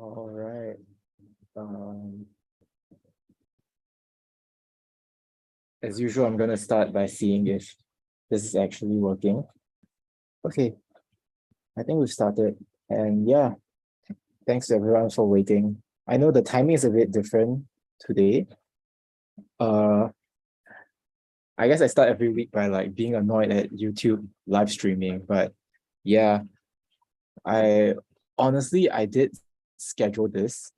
All right. Um, as usual, I'm gonna start by seeing if this is actually working. Okay, I think we've started. And yeah, thanks to everyone for waiting. I know the timing is a bit different today. Uh, I guess I start every week by like being annoyed at YouTube live streaming, but yeah, I honestly I did schedule this.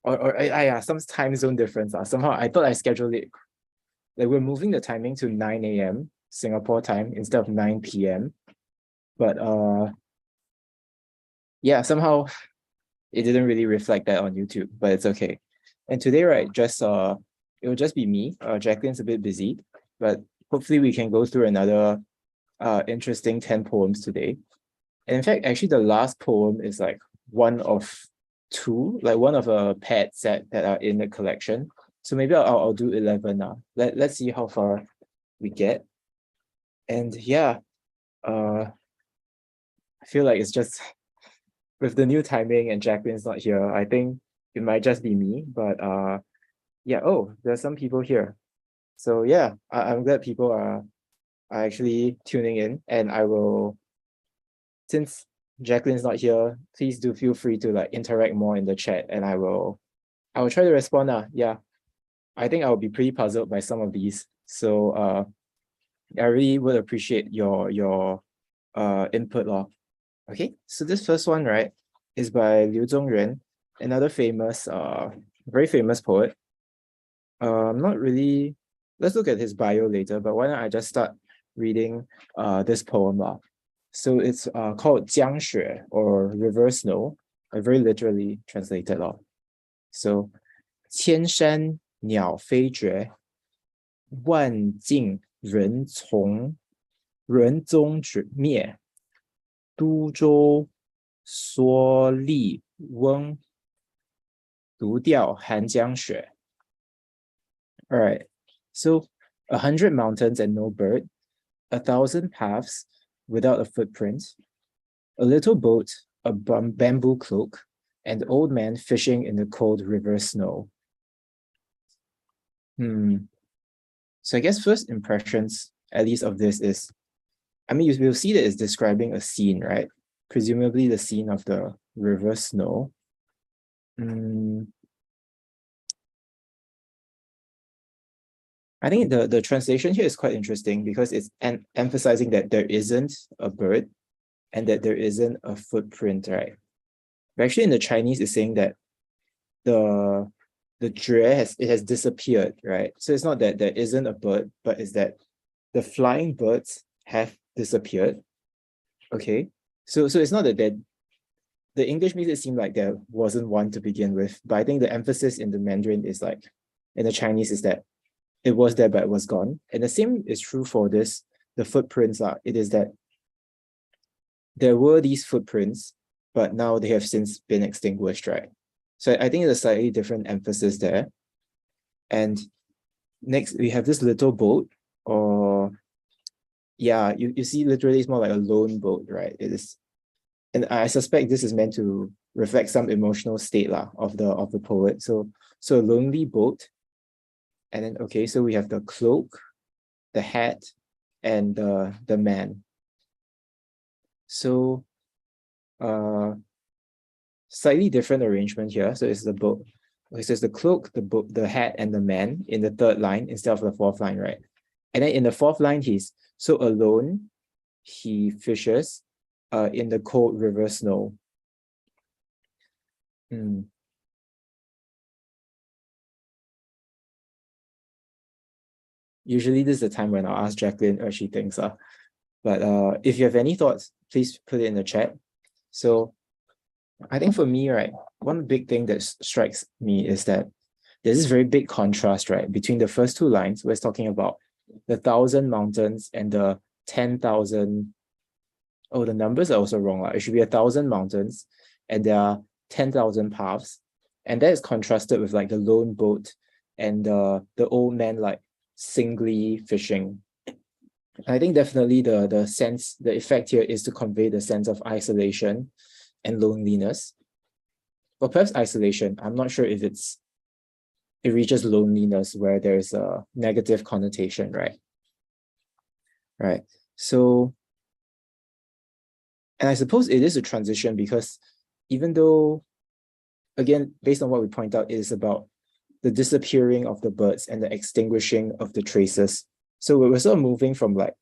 Yeah, some time zone difference. Somehow I thought I scheduled it like we're moving the timing to 9 a.m. Singapore time instead of 9 p.m. But yeah, somehow it didn't really reflect that on YouTube, but it's okay. And today, right, just it will just be me. Jacqueline's a bit busy, but hopefully we can go through another interesting 10 poems today. And in fact, actually the last poem is like one of two, like one of a paired set that are in the collection. So maybe I'll do 11 now. Let's see how far we get. And yeah, I feel like it's just with the new timing and Jacqueline's not here, I think it might just be me. But yeah, oh, there's some people here. So yeah, I'm glad people are actually tuning in, and I will, since Jacqueline's not here, please do feel free to like interact more in the chat, and I will try to respond. Yeah, I think I'll be pretty puzzled by some of these. So I really would appreciate your input. Okay, so this first one, right, is by Liu Zongyuan, another famous, very famous poet. I'm not really, let's look at his bio later, but why don't I just start reading this poem. So it's called Jiang Xue, or River Snow, very literally translated. So 千山鸟飞绝，万径人踪灭。都州蓑笠翁，独钓寒江雪。All right, so 100 mountains and no bird, 1,000 paths without a footprint, a little boat, a bamboo cloak, and old man fishing in the cold river snow. So I guess first impressions, at least of this, is, I mean, you'll see that it's describing a scene, right? Presumably the scene of the river snow. I think the translation here is quite interesting because it's emphasizing that there isn't a bird and that there isn't a footprint, right? But actually in the Chinese, it's saying that the jue has disappeared, right? So it's not that there isn't a bird, but it's that the flying birds have disappeared. Okay, so it's not that the English makes it seem like there wasn't one to begin with, but I think the emphasis in the Mandarin is like, in the Chinese, is that it was there but it was gone. And the same is true for this, the footprints are, it is that there were these footprints, but now they have since been extinguished, right? So I think there's a slightly different emphasis there. And next we have this little boat, or yeah, you see literally it's more like a lone boat, right? It is, and I suspect this is meant to reflect some emotional state of the poet. So a lonely boat. And then okay, so we have the cloak, the hat, and the man. So slightly different arrangement here. So it's the boat. Okay, so it's the cloak, the boat, the hat, and the man in the third line instead of the fourth line, right? And then in the fourth line, he's so alone, he fishes in the cold river snow. Usually this is the time when I'll ask Jacqueline what she thinks. But if you have any thoughts, please put it in the chat. So I think for me, right, one big thing that strikes me is that there's this very big contrast, right, between the first two lines where it's talking about the 1,000 mountains and the 10,000. Oh, the numbers are also wrong. It should be 1,000 mountains and there are 10,000 paths. And that is contrasted with like the lone boat and the old man like singly fishing. I think definitely the sense, the effect here is to convey the sense of isolation and loneliness. or perhaps isolation. I'm not sure if it reaches loneliness where there's a negative connotation, right? Right. So, and I suppose it is a transition because even though, again, based on what we point out, it is about the disappearing of the birds and the extinguishing of the traces. So we're sort of moving from like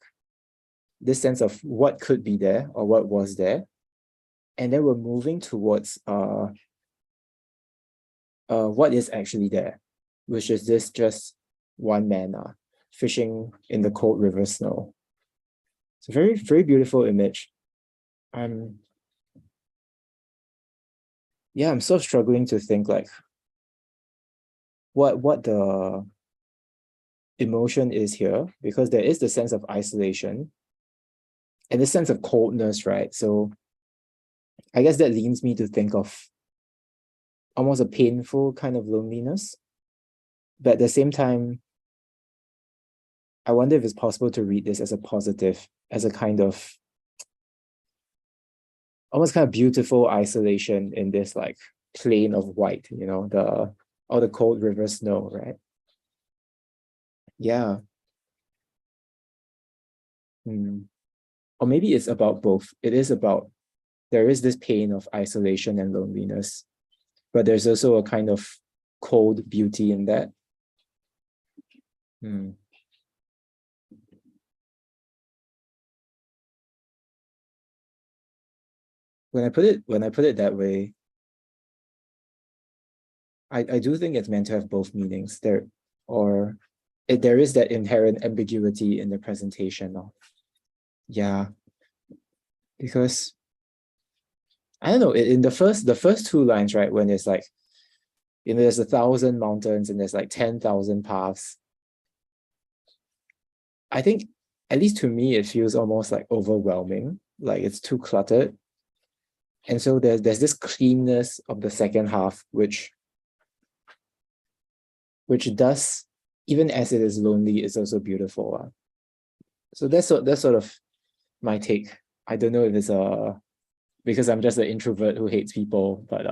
this sense of what could be there or what was there, and then we're moving towards what is actually there, which is this just one man fishing in the cold river snow. It's a very, very beautiful image. Yeah, I'm sort of struggling to think like what the emotion is here, because there is the sense of isolation and the sense of coldness, right? So I guess that leads me to think of almost a painful kind of loneliness. But at the same time, I wonder if it's possible to read this as a positive, as a kind of almost kind of beautiful isolation in this like plain of white, you know, the cold river snow, right? Yeah. Or maybe it's about both. It is about, there is this pain of isolation and loneliness, but there's also a kind of cold beauty in that. When I put it that way, I do think it's meant to have both meanings there, or there is that inherent ambiguity in the presentation. Yeah, because I don't know, in the first two lines, right, when it's like, you know, there's 1,000 mountains and there's like 10,000 paths. I think, at least to me, it feels almost like overwhelming, like it's too cluttered. And so there's this cleanness of the second half, which does, even as it is lonely, is also beautiful. So that's sort of my take. I don't know if it's because I'm just an introvert who hates people, but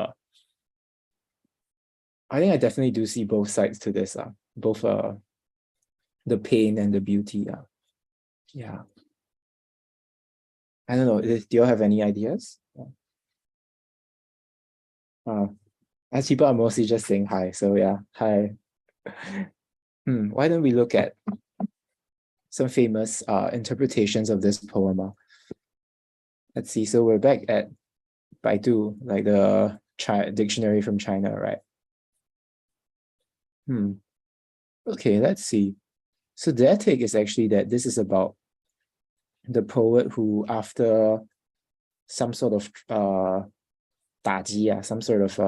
I think I definitely do see both sides to this. Both the pain and the beauty. Yeah. I don't know. Do you have any ideas? As people are mostly just saying hi, so yeah, hi. Why don't we look at some famous interpretations of this poem? Let's see. So we're back at Baidu, like the dictionary from China, right? Okay, let's see. So their take is actually that this is about the poet who, after some sort of 打击, some sort of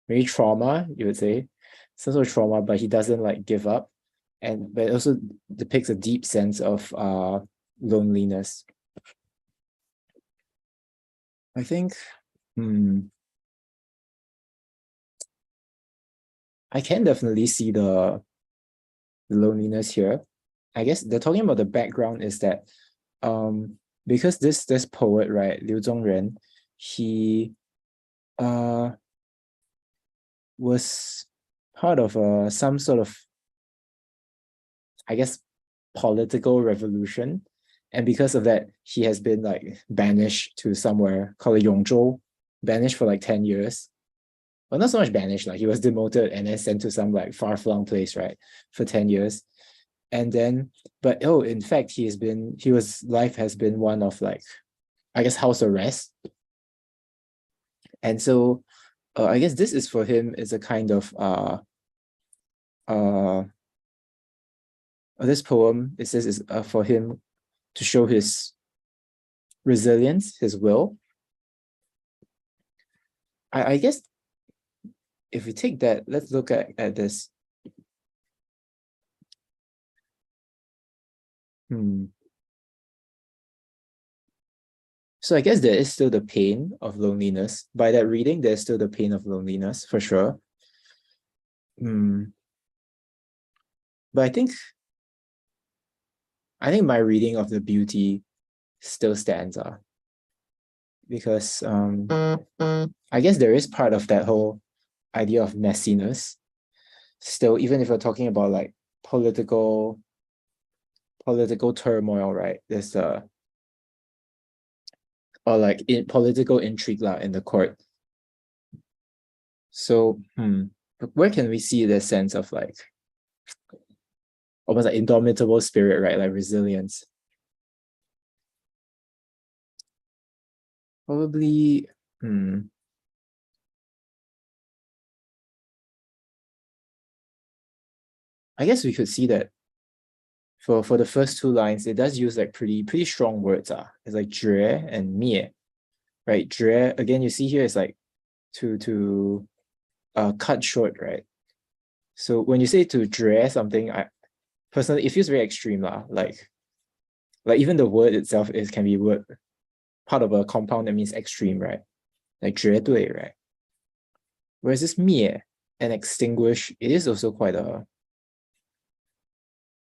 maybe trauma, you would say, some sort of trauma, but he doesn't like give up, but it also depicts a deep sense of loneliness. I think, I can definitely see the loneliness here. I guess they're talking about the background is that because this poet, right, Liu Zhongren, he was part of some sort of, I guess, political revolution. And because of that, he has been like banished to somewhere called Yongzhou, banished for like 10 years. Well, not so much banished, like he was demoted and then sent to some like far-flung place, right, for 10 years. And then, but in fact, life has been one of like, I guess, house arrest. And so I guess this is for him is a kind of this poem, it says, is for him to show his resilience, his will. I guess if we take that, let's look at this. So I guess there is still the pain of loneliness. By that reading, there's still the pain of loneliness, for sure. But I think my reading of the beauty still stands. because I guess there is part of that whole idea of messiness. Still, even if we're talking about like political turmoil, right? There's or like in political intrigue in the court. So where can we see the sense of like almost like indomitable spirit, right? Like resilience. Probably I guess we could see that for the first two lines, it does use like pretty strong words. It's like 绝 and 灭, right? 绝 again, you see here is like to cut short, right? So when you say to 绝 something, I personally it feels very extreme lah. Like even the word itself can be word part of a compound that means extreme, right? Like 绝对, right? Whereas this 灭 and extinguish, it is also quite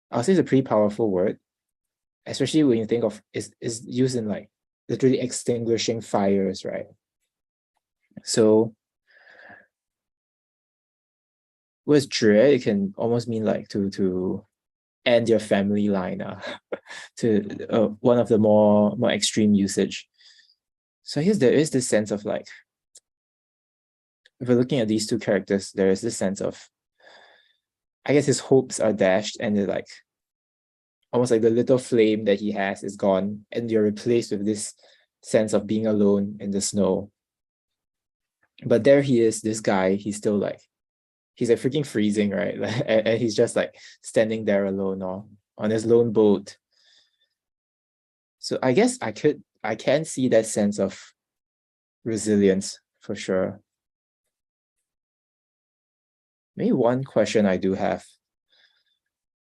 I'll say it's a pretty powerful word, especially when you think of is used in like literally extinguishing fires, right? So with 绝, it can almost mean like to end your family line, to one of the more extreme usage. So I guess there is this sense of like, if we're looking at these two characters, there is this sense of, I guess his hopes are dashed and they're like almost like the little flame that he has is gone and you're replaced with this sense of being alone in the snow. But there he is, this guy, he's still like, he's like freaking freezing, right? And he's just like standing there alone on his lone boat. So I guess I can see that sense of resilience for sure. Maybe one question I do have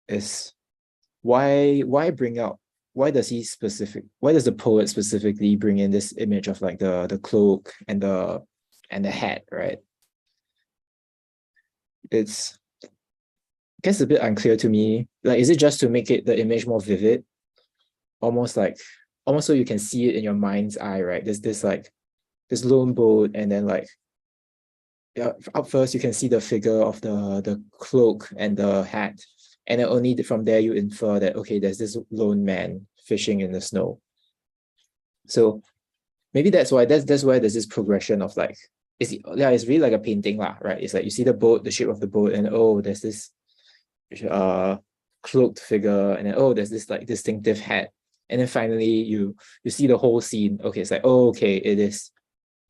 is why does the poet specifically bring in this image of like the cloak and the hat, right? It's I guess a bit unclear to me. Like, is it just to make it the image more vivid? Almost so you can see it in your mind's eye, right? There's this lone boat, and then like up first you can see the figure of the cloak and the hat, and then only from there you infer that okay, there's this lone man fishing in the snow. So maybe that's why there's this progression of like it's really like a painting lah, right? It's like you see the boat, the shape of the boat, and oh, there's this cloaked figure, and then oh, there's this like distinctive hat, and then finally you see the whole scene. Okay, it's like oh, okay, it is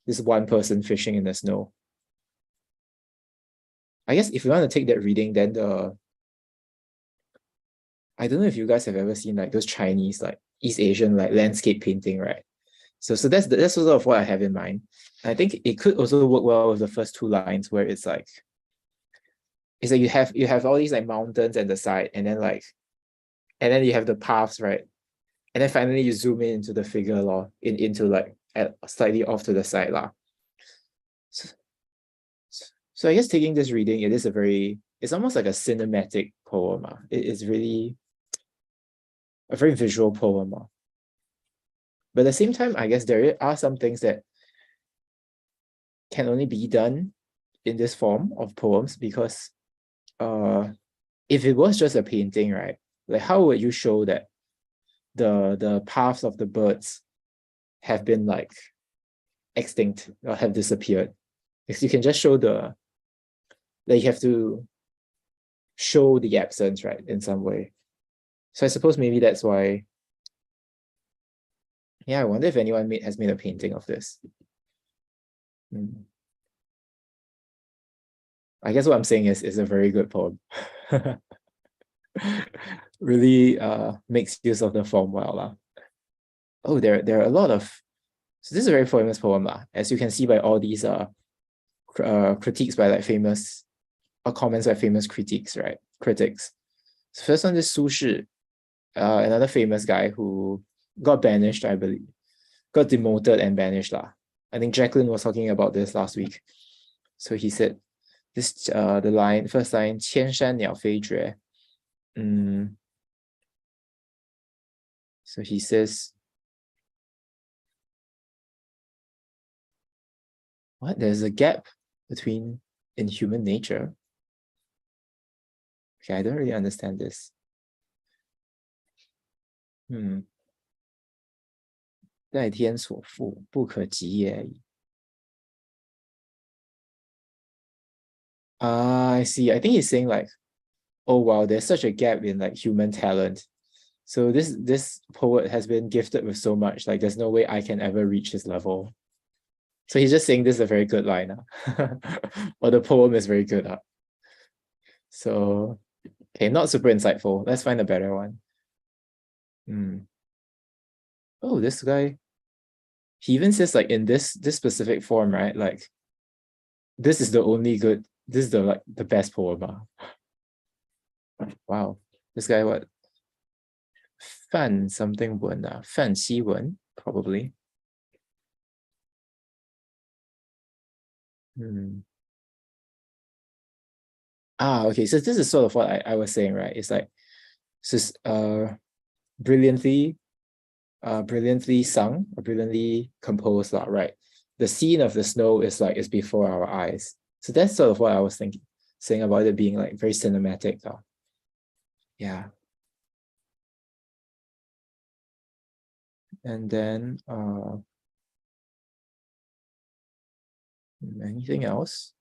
this one person fishing in the snow. I guess if you want to take that reading, then I don't know if you guys have ever seen like those Chinese like East Asian like landscape painting, right? So that's sort of what I have in mind. And I think it could also work well with the first two lines where it's like you have all these like mountains at the side, and then you have the paths, right? And then finally you zoom in into the figure into like at slightly off to the side lah. So I guess taking this reading, it's almost like a cinematic poem. It's really a very visual poem. But at the same time, I guess there are some things that can only be done in this form of poems because if it was just a painting, right? Like how would you show that the paths of the birds have been like extinct or have disappeared? Because you can just show you have to show the absence, right, in some way. So I suppose maybe that's why. Yeah, I wonder if anyone has made a painting of this. I guess what I'm saying is a very good poem. Really makes use of the form well. Oh, there are a lot of. So this is a very famous poem, as you can see by all these critiques by like famous or comments by famous critics, right? Critics. So first one is Su Shi, another famous guy who got banished, I believe. Got demoted and banished. I think Jacqueline was talking about this last week. So he said this the first line, 千山鸟飞绝. So he says, What? There's a gap between in human nature. Okay, I don't really understand this. 在天所赋，不可及也已。Ah, I see. I think he's saying like, oh wow, there's such a gap in like human talent. So this poet has been gifted with so much, like there's no way I can ever reach his level. So he's just saying this is a very good line. Or the poem is very good. So okay, not super insightful. Let's find a better one. Oh, this guy, he even says like in this specific form, right? Like this is the only good, this is the like the best poem. Wow. This guy what? Fan something Wen, Fan Xi Wen, probably. Okay, so this is sort of what I was saying, right? It's like this is brilliantly brilliantly sung or brilliantly composed, right? The scene of the snow is like is before our eyes. So that's sort of what I was thinking, saying about it being like very cinematic. Yeah. And then anything else?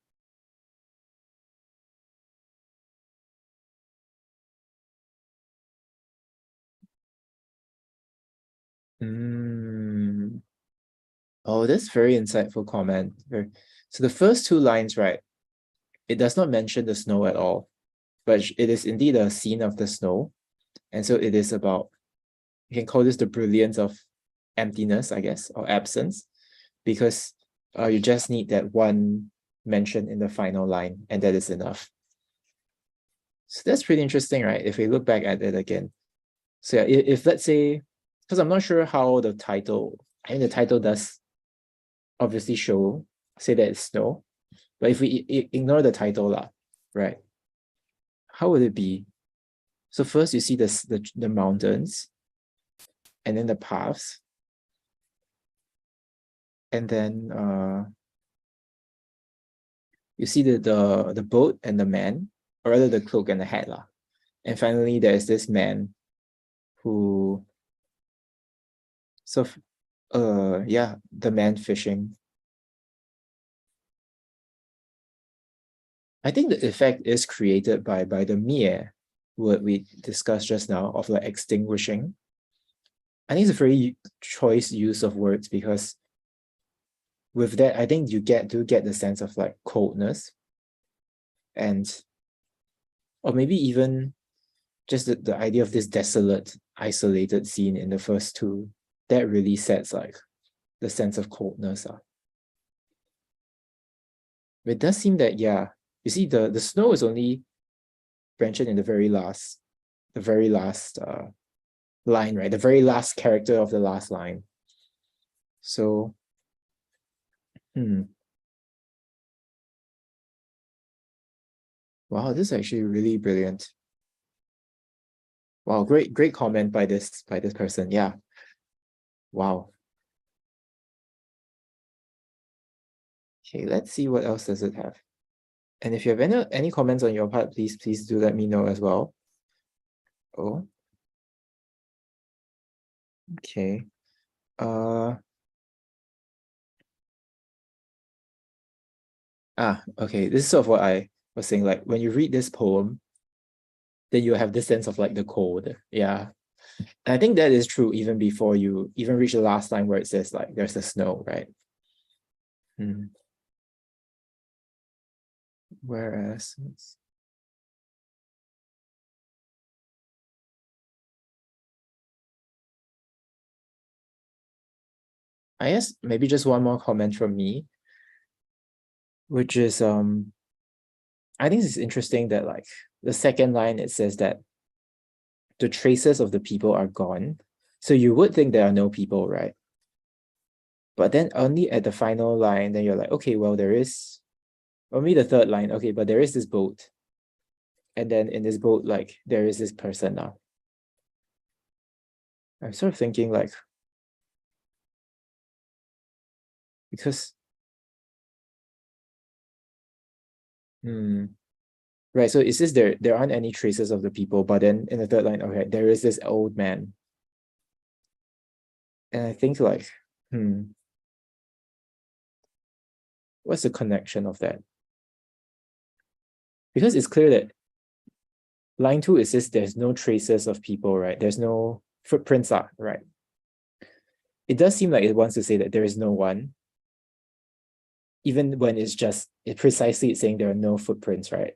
Oh, that's very insightful comment. So the first two lines, right? It does not mention the snow at all, but it is indeed a scene of the snow. And so it is about, you can call this the brilliance of emptiness, I guess, or absence, because you just need that one mention in the final line, and that is enough. So that's pretty interesting, right? If we look back at it again. So yeah, if let's say, because I'm not sure how the title, I mean, the title does obviously say that it's snow, but if we ignore the title, right? How would it be? So first you see the mountains, and then the paths, and then you see the boat and the man, or rather the cloak and the hat. And finally there's this man who so yeah, the man fishing. I think the effect is created by the mie word we discussed just now of like extinguishing. I think it's a very choice use of words, because with that, I think you do get the sense of like coldness, and or maybe even just the idea of this desolate, isolated scene in the first two, that really sets like the sense of coldness. It does seem that, yeah, you see the snow is only mentioned in the very last line, right? The very last character of the last line. So, wow, this is actually really brilliant. Wow, great comment by this person. Yeah. Wow. Okay, let's see what else does it have. And if you have any comments on your part, please do let me know as well. Oh. Okay. Okay. This is sort of what I was saying. Like when you read this poem, then you have this sense of like the cold. Yeah. And I think that is true even before you even reach the last line where it says like there's the snow, right? Whereas I guess maybe just one more comment from me, which is I think it's interesting that like the second line, it says that the traces of the people are gone. So you would think there are no people, right? But then only at the final line, then you're like, okay, well, there is, or maybe the third line, okay, but there is this boat. And then in this boat, like, there is this person now. I'm sort of thinking like, because Hmm. Right. So it says there aren't any traces of the people, but then in the third line, okay, there is this old man. And I think like, what's the connection of that? Because it's clear that line two, it says there's no traces of people, right? There's no footprints, right? It does seem like it wants to say that there is no one, even when it's saying there are no footprints, right?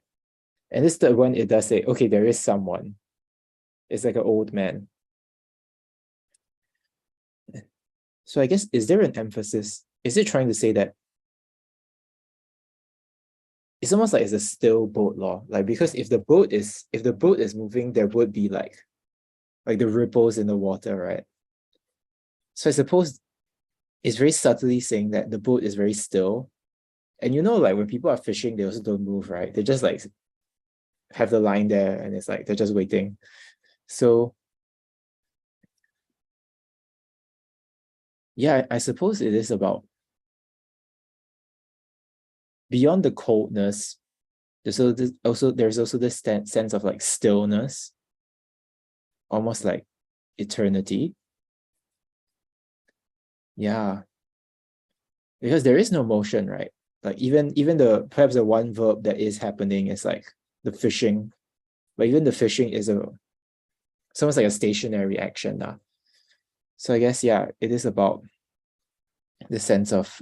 And this third one, it does say, okay, there is someone. It's like an old man. So I guess, is there an emphasis? Is it trying to say that it's almost like it's a still boat law? Like, because if the boat is moving, there would be like the ripples in the water, right? So I suppose it's very subtly saying that the boat is very still. And like when people are fishing, they also don't move, right? They just like have the line there and it's like they're just waiting. So yeah, I suppose it is about beyond the coldness. There's also this sense of like stillness, almost like eternity. Yeah, because there is no motion, right? Like even the perhaps the one verb that is happening is like the fishing, but even the fishing is it's almost like a stationary action now. So I guess yeah, it is about the sense of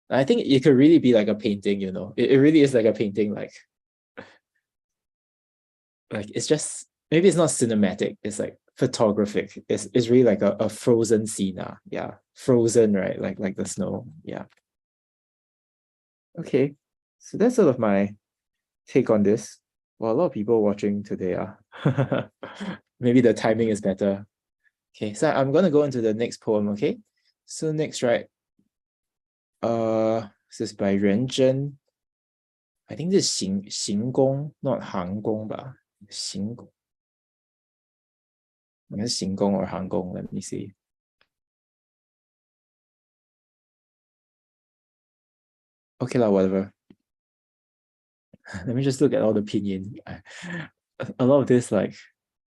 I think it could really be like a painting, it really is like a painting, like it's just maybe it's not cinematic, it's like photographic. It's really like a frozen scene. Yeah, frozen, right? Like the snow. Yeah. Okay. So that's sort of my take on this. Well, a lot of people watching today. Maybe the timing is better. Okay, so I'm gonna go into the next poem, okay? So next, right? This is by Ren Zhen. I think this is 行宫, not 行宫吧? 行宫. I guess 行宫 or 行宫. Let me see. Okay, lah, whatever. Let me just look at all the pinyin. A lot of this, like,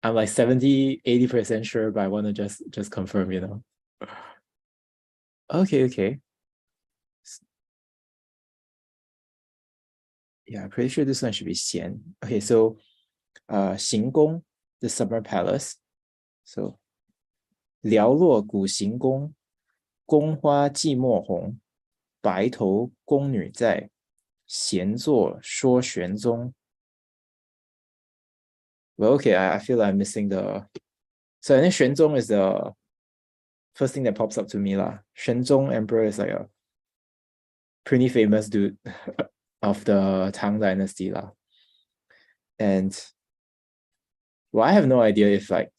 I'm like 70-80% sure, but I want to just confirm. Okay. Yeah, I'm pretty sure this one should be Xian. Okay, so 行宫, the summer palace. So 寥落古行宫，宫花寂寞红，白头宫女在，闲坐说玄宗。Well, okay, I feel like I'm missing the. So I think 玄宗 is the first thing that pops up to me lah. 玄宗 Emperor is like a pretty famous dude of the Tang Dynasty lah. And well, I have no idea if like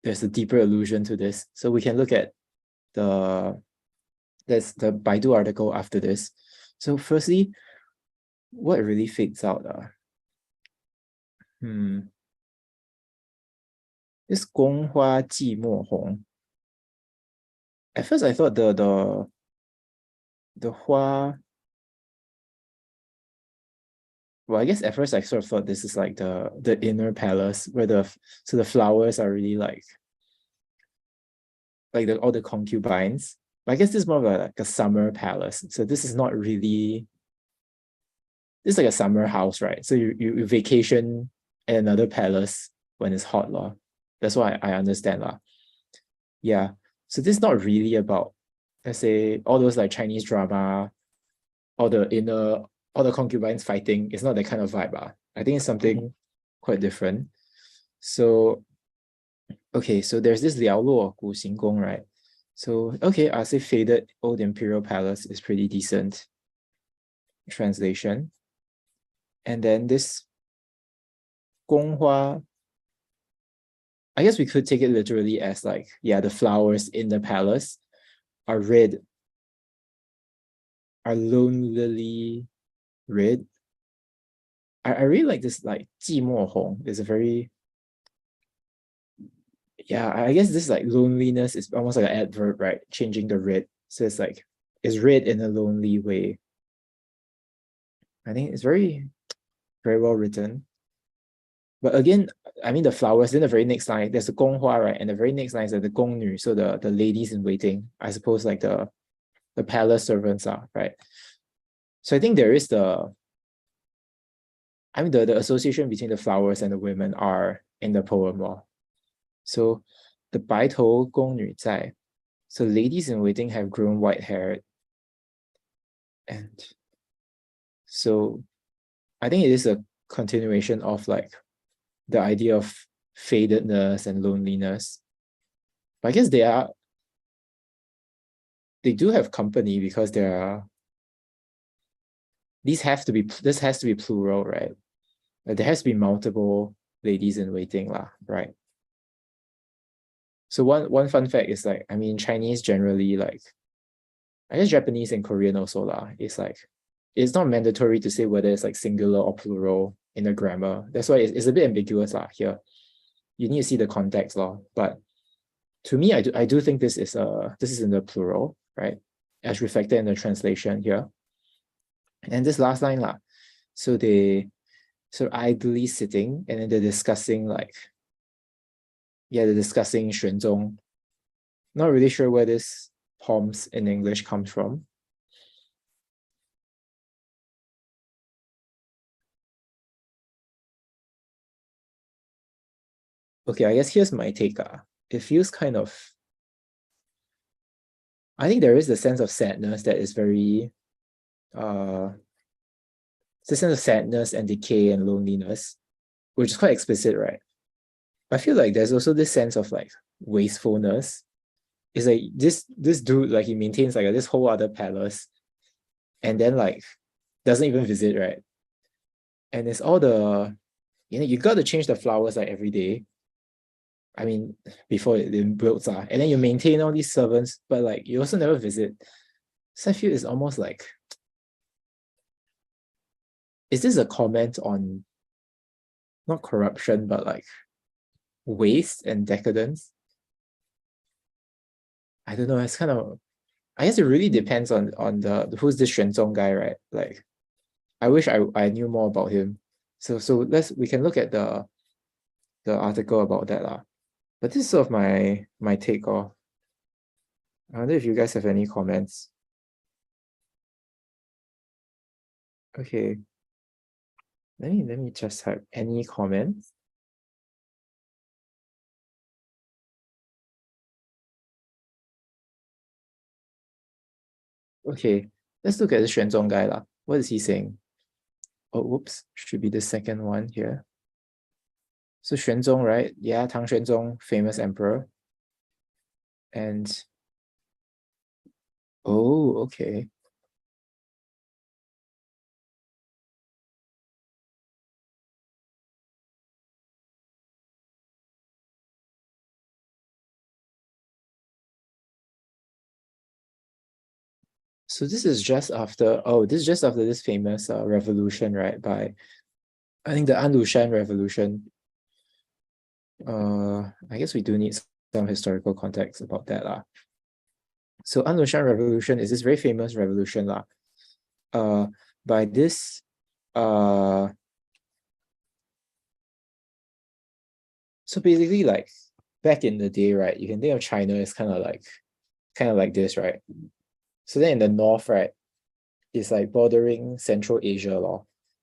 there's a deeper allusion to this. So we can look at there's the Baidu article after this. So firstly, what really fades out this 宫花寂寞红. At first I thought the hua. Well, I guess at first I sort of thought this is like the inner palace where the flowers are really like all the concubines. But I guess this is more of like a summer palace. So this is not really, this is like a summer house, right? So you vacation at another palace when it's hot law. That's what I understand lah. Yeah. So this is not really about, let's say, all those like Chinese drama, all the concubines fighting. It's not that kind of vibe. I think it's something quite different. So okay, so there's this Liao Luo Gu Xing Gong, right? So okay, I'll say faded old imperial palace is pretty decent translation. And then this Gonghua, I guess we could take it literally as like, yeah, the flowers in the palace are red, are lonely red. I really like this like 寂寞红. There's a very, yeah, I guess this like loneliness is almost like an adverb, right? Changing the red. So it's like, it's red in a lonely way. I think it's very, very well written. But again, I mean the flowers, then the very next line, there's the 宫花, right? And the very next line is the 宫女, so the ladies in waiting, I suppose like the palace servants are, right? So I think there is the association between the flowers and the women are in the poem law. So the 白头宫女在, so ladies in waiting have grown white haired. And so I think it is a continuation of like the idea of fadedness and loneliness. But I guess they do have company because this has to be plural, right? Like there has to be multiple ladies in waiting, right? So one fun fact is like, I mean, Chinese generally, like, I guess Japanese and Korean also it's like, it's not mandatory to say whether it's like singular or plural in the grammar. That's why it's a bit ambiguous here. You need to see the context but to me, I do think this is in the plural, right? As reflected in the translation here. And this last line so they idly sitting and then they're discussing they're discussing 玄宗. Not really sure where this poems in English comes from. Okay, I guess here's my take. It feels kind of, I think there is a sense of sadness that is very, it's a sense of sadness and decay and loneliness, which is quite explicit, right? I feel like there's also this sense of like wastefulness. It's like this dude, like he maintains like this whole other palace and then like doesn't even visit, right? And it's all you got to change the flowers like every day. I mean, before it wilts, and then you maintain all these servants, but like you also never visit. So I feel it's almost like, is this a comment on not corruption, but like waste and decadence? I don't know. It's kind of, I guess it really depends on the who's this 玄宗 guy, right? Like, I wish I knew more about him. So we can look at the article about that. But this is sort of my take off. I wonder if you guys have any comments. Okay. Let me just type any comments. Okay, let's look at the 玄宗 guy. What is he saying? Oh, whoops, should be the second one here. So 玄宗, right? Yeah, Tang 玄宗, famous emperor. And oh, okay. So this is just after this famous revolution, right? By, I think, the Anlushan revolution. I guess we do need some historical context about that. So Anlushan revolution is this very famous revolution by this so basically like back in the day, right? You can think of China as kind of like this, right? So then in the north, right, it's like bordering Central Asia,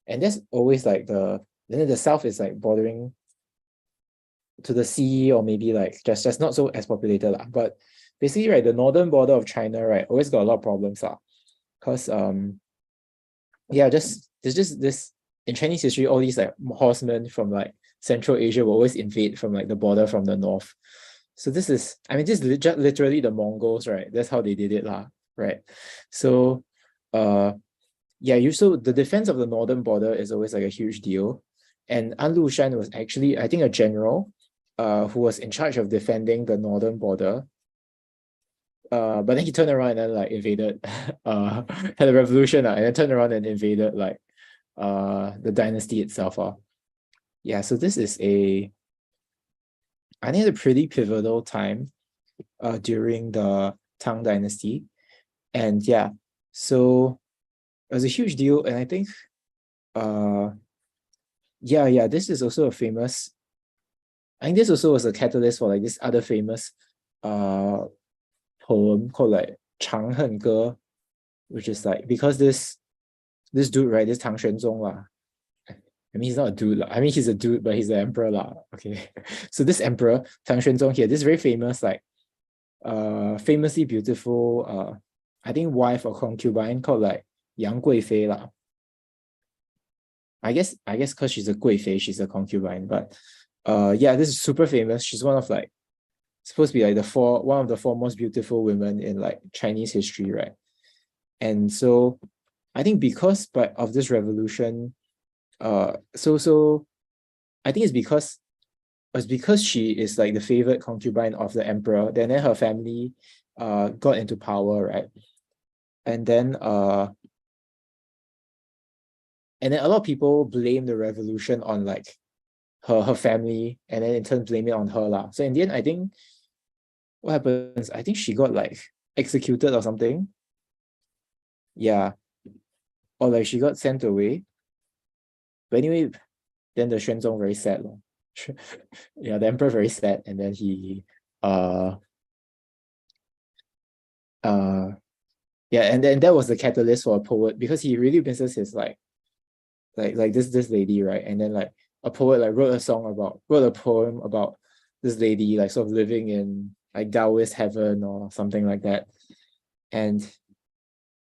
and that's always like then the south is like bordering to the sea, or maybe like just not so as populated but basically, right, the northern border of China, right, always got a lot of problems because there's just this in Chinese history, all these like horsemen from like Central Asia will always invade from like the border from the north. So this is, I mean, this is literally the Mongols, right? That's how they did it, right? So so the defense of the northern border is always like a huge deal. And An Lushan was actually, I think, a general who was in charge of defending the northern border. But then he turned around and then like invaded, had a revolution, and then turned around and invaded like the dynasty itself. Yeah, so this is I think it's a pretty pivotal time during the Tang dynasty. And yeah, so it was a huge deal. And I think uh yeah, this is also a famous, I think this also was a catalyst for like this other famous uh poem called like 长恨歌, which is like because this dude, right, this Tang Xuanzong lah. I mean, he's not a dude lah. I mean, he's a dude, but he's the emperor lah. Okay, so this emperor Tang Xuanzong here, this very famous, like famously beautiful, I think wife or concubine called like Yang Guifei lah. I guess because she's a Guifei, she's a concubine. But yeah, this is super famous. She's one of like supposed to be like one of the four most beautiful women in like Chinese history, right? And so I think because of this revolution, so I think it's because she is like the favorite concubine of the emperor. Then her family got into power, right? And then a lot of people blame the revolution on like her family, and then in turn blame it on her lah. So in the end, I think what happens, I think she got like executed or something. Yeah. Or like she got sent away. But anyway, then the Xuanzong very sad. Yeah, the emperor very sad, and then he yeah, and then that was the catalyst for a poet, because he really misses his like this lady, right? And then like a poet like wrote a poem about this lady like sort of living in like Taoist heaven or something like that. And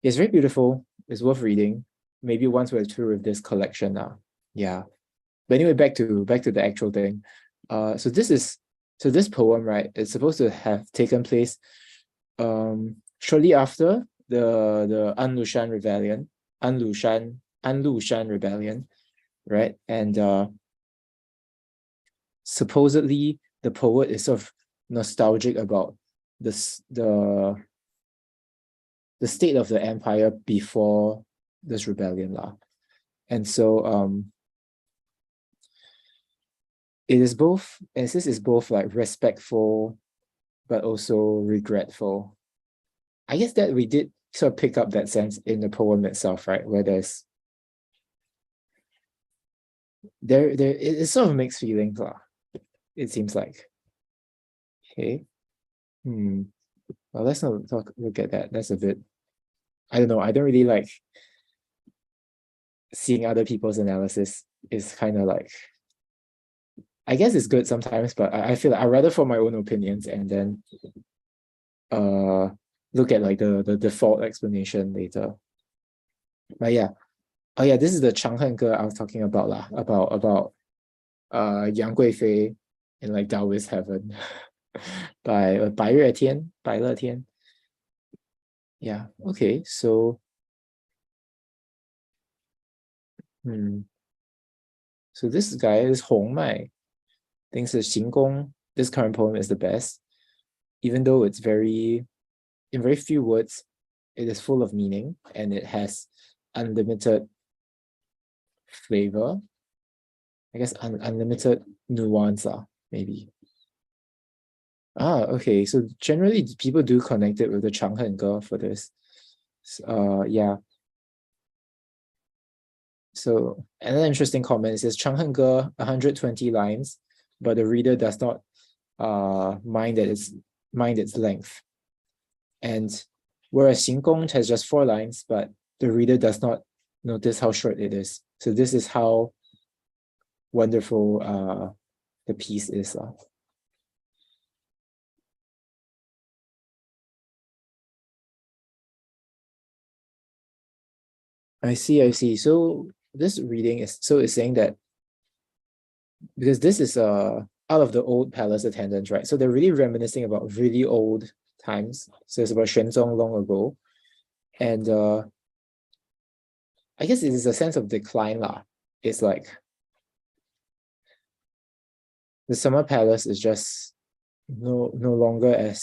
it's very beautiful. It's worth reading. Maybe once we're through with this collection now. Yeah. But anyway, back to the actual thing. So this poem, right, it's supposed to have taken place shortly after the Anlushan rebellion, Anlushan rebellion, right? And supposedly the poet is sort of nostalgic about this the state of the empire before this rebellion lah. And so it is both, and this is both like respectful but also regretful. I guess that we did sort of pick up that sense in the poem itself, right? Where it's sort of mixed feelings lah, it seems like. Okay. Well, let's not look at that. That's a bit, I don't know. I don't really like seeing other people's analysis. Is kind of like, I guess it's good sometimes, but I feel like I'd rather form my own opinions and then look at like the default explanation later. But yeah. Oh yeah, this is the 长恨歌 I was talking about lah, about Yang Guifei in like Taoist heaven by 白乐天. Yeah, okay, so so this guy is Hong Mai, thinks that Xinggong, this current poem, is the best, even though it's in very few words, it is full of meaning and it has unlimited flavor. I guess unlimited nuance, maybe. Okay. So generally people do connect it with the 长恨歌 for this. Yeah. So another interesting comment says 长恨歌 120 lines, but the reader does not mind its length. And whereas 行宫 has just 4 lines, but the reader does not notice how short it is. So this is how wonderful the piece is. I see. So this reading is saying that because this is out of the old palace attendants, right? So they're really reminiscing about really old times. So it's about Xuanzong long ago. And I guess it is a sense of decline lah. It's like the summer palace is just no longer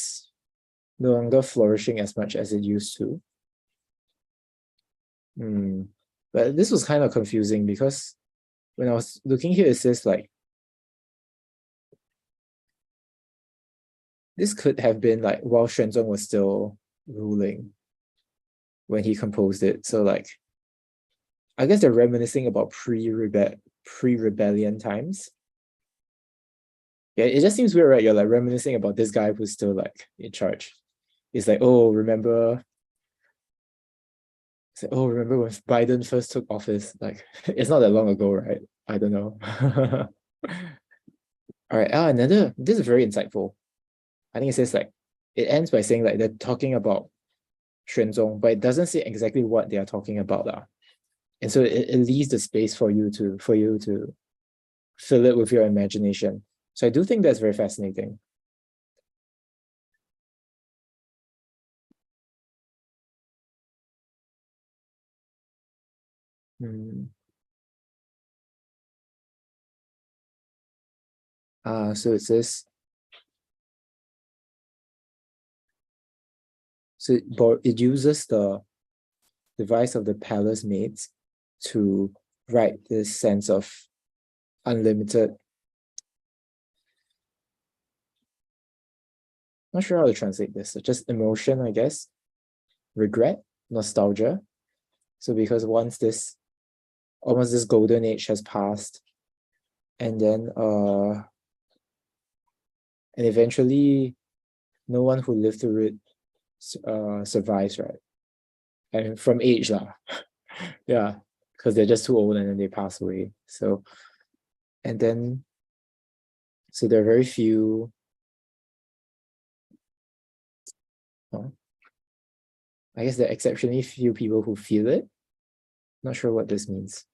flourishing as much as it used to. But this was kind of confusing because when I was looking here, it says like this could have been like while Xuanzong was still ruling when he composed it. So like I guess they're reminiscing about pre-rebellion times. Yeah, it just seems weird, right? You're like reminiscing about this guy who's still like in charge. It's like, oh, remember? It's like, oh, remember when Biden first took office? Like, it's not that long ago, right? I don't know. All right. Another. This is very insightful. I think it says like it ends by saying like they're talking about Xuanzong, but it doesn't say exactly what they are talking about, lah. And so it leaves the space for you to fill it with your imagination. So I do think that's very fascinating. Hmm. So it says it uses the device of the palace maids to write this sense of unlimited. Not sure how to translate this. So just emotion, I guess. Regret, nostalgia. So because once this almost this golden age has passed, and then and eventually no one who lived through it survives, right? And from age lah. Yeah, because they're just too old and then they pass away. So and then so there are very few. I guess there are exceptionally few people who feel it. Not sure what this means.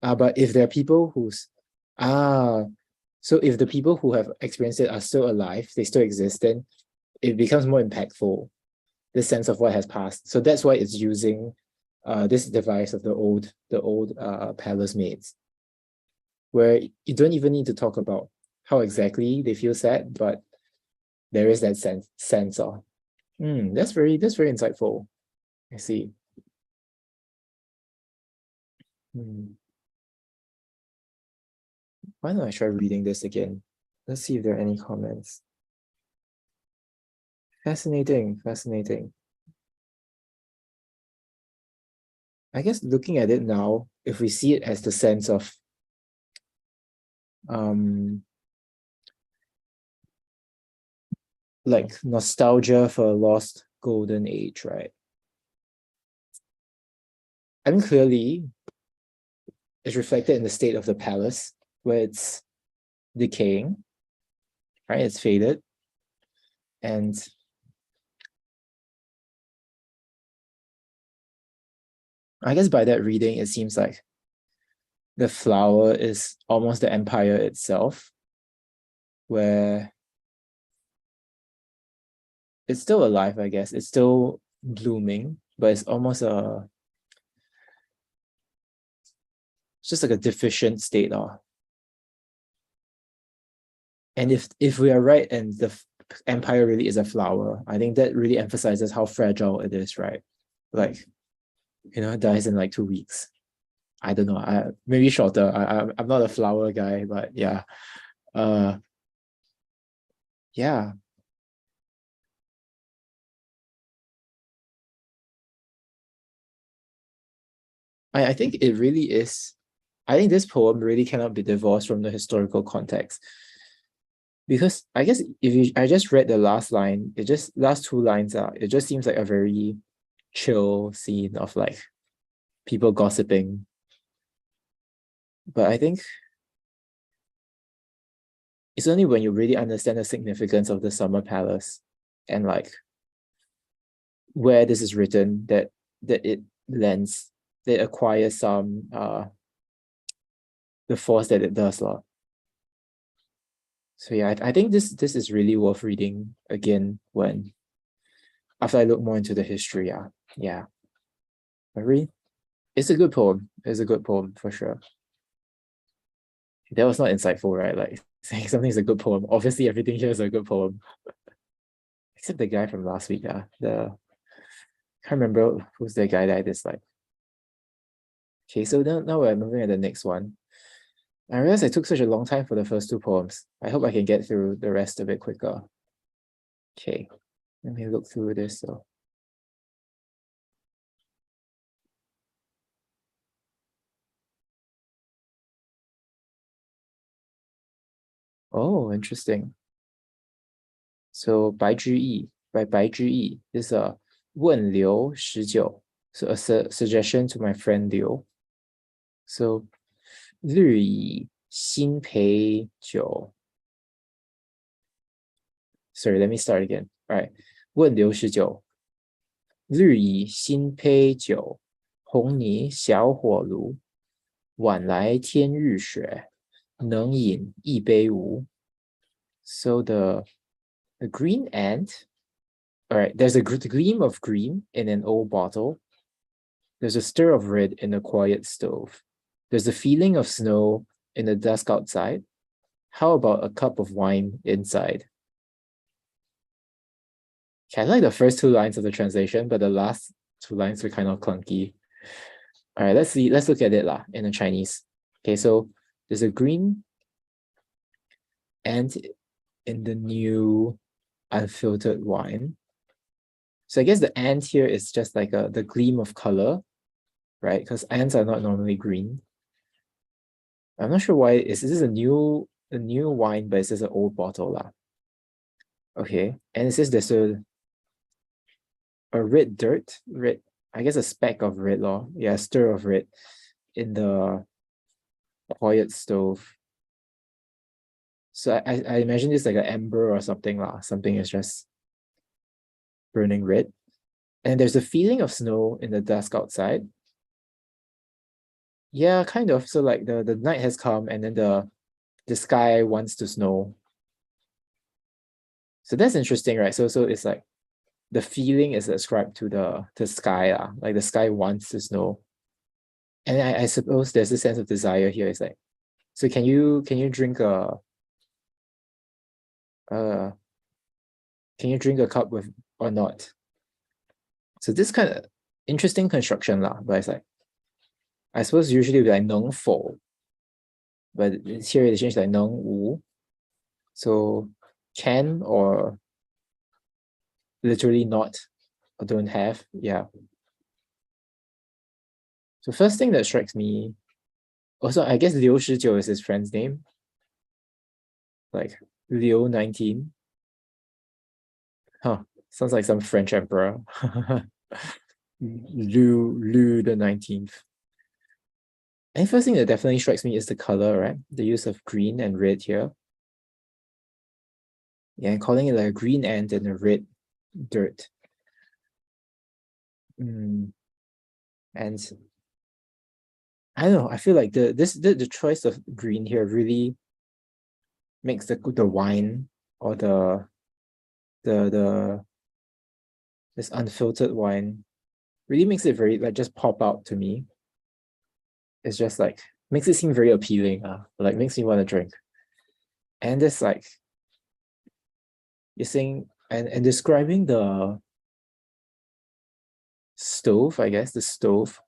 But if there are people who's ah, so if the people who have experienced it are still alive, they still exist, then it becomes more impactful, the sense of what has passed. So that's why it's using this device of the old palace maids, where you don't even need to talk about how exactly they feel sad, but there is that sense of that's very insightful. I see. Hmm. Why don't I try reading this again? Let's see if there are any comments. Fascinating, fascinating. I guess looking at it now, if we see it as the sense of um like nostalgia for a lost golden age, right? I mean, clearly it's reflected in the state of the palace where it's decaying, right? It's faded. And I guess by that reading, it seems like the flower is almost the empire itself, where it's still alive, I guess. It's still blooming, but it's almost it's just like a deficient state. And if we are right and the empire really is a flower, I think that really emphasizes how fragile it is, right? Like, it dies in like 2 weeks. I don't know. Maybe shorter. I'm not a flower guy, but yeah. Uh yeah. I think it really is. I think this poem really cannot be divorced from the historical context. Because I guess I just read the last line, it just last two lines out, it just seems like a very chill scene of like people gossiping. But I think it's only when you really understand the significance of the summer palace and like where this is written that it lends, that acquires some the force that it does. So yeah, I think this is really worth reading again when after I look more into the history. Yeah. Yeah. But really, it's a good poem. It's a good poem for sure. That was not insightful, right? Like saying something is a good poem. Obviously, everything here is a good poem. Except the guy from last week. The can't remember who's the guy that I dislike. Okay, so now we're moving on to the next one. I realized I took such a long time for the first two poems. I hope I can get through the rest of it quicker. Okay, let me look through this. So, Oh, interesting. So 白居易 by 白居易 is a 问刘十九. So a suggestion to my friend Liu. So 日以新醅酒. Sorry, let me start again. All right. 问刘十九. 日以新醅酒，红泥小火炉。晚来天欲雪，能饮一杯无。So the green ant, all right, there's a gleam of green in an old bottle. There's a stir of red in a quiet stove. There's a feeling of snow in the dusk outside. How about a cup of wine inside? Okay, I like the first two lines of the translation, but the last two lines were kind of clunky. All right, let's see. Let's look at it lah in the Chinese. Okay, so there's a green ant in the new unfiltered wine. So I guess the ant here is just like the gleam of color, right? Because ants are not normally green. I'm not sure why. Is this a new wine, but it's just an old bottle lah. Okay, and it says there's a red dirt, red, I guess a speck of red law. Yeah, a stir of red in the quiet stove. So I imagine it's like an ember or something lah. Something is just burning red. And there's a feeling of snow in the dusk outside. Yeah, kind of. So like the night has come and then the sky wants to snow. So that's interesting, right? So it's like the feeling is ascribed to the sky, like the sky wants to snow. And I suppose there's a sense of desire here. It's like, so can you drink can you drink a cup with or not? So this kind of interesting construction lah, but it's like, I suppose usually it'd be like 能否, but here they change like 能无. So can or literally not or don't have. Yeah. So first thing that strikes me, also I guess Liu Shijiu is his friend's name. Like Liu 19. Huh. Sounds like some French emperor. Liu the 19th. And first thing that definitely strikes me is the color, right? The use of green and red here. Yeah, and calling it like a green ant and a red dirt. And I don't know, I feel like the choice of green here really makes the wine or this unfiltered wine really makes it very like just pop out to me. It's just like makes it seem very appealing, like makes me want to drink. And it's like you're saying and describing the stove, I guess, the stove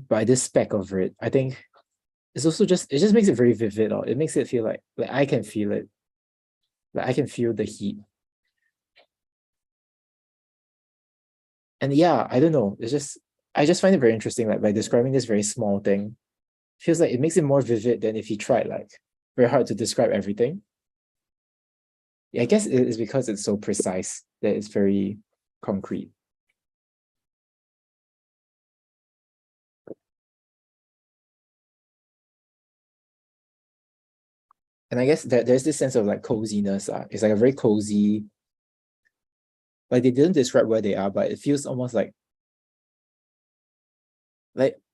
by this speck of red, I think it's also just it just makes it very vivid, or it makes it feel like I can feel it. Like I can feel the heat. And yeah, I don't know. It's just I just find it very interesting, like by describing this very small thing, feels like it makes it more vivid than if you tried like very hard to describe everything. Yeah, I guess it is because it's so precise that it's very concrete. And I guess that there's this sense of like coziness. It's like a very cozy, like they didn't describe where they are, but it feels almost like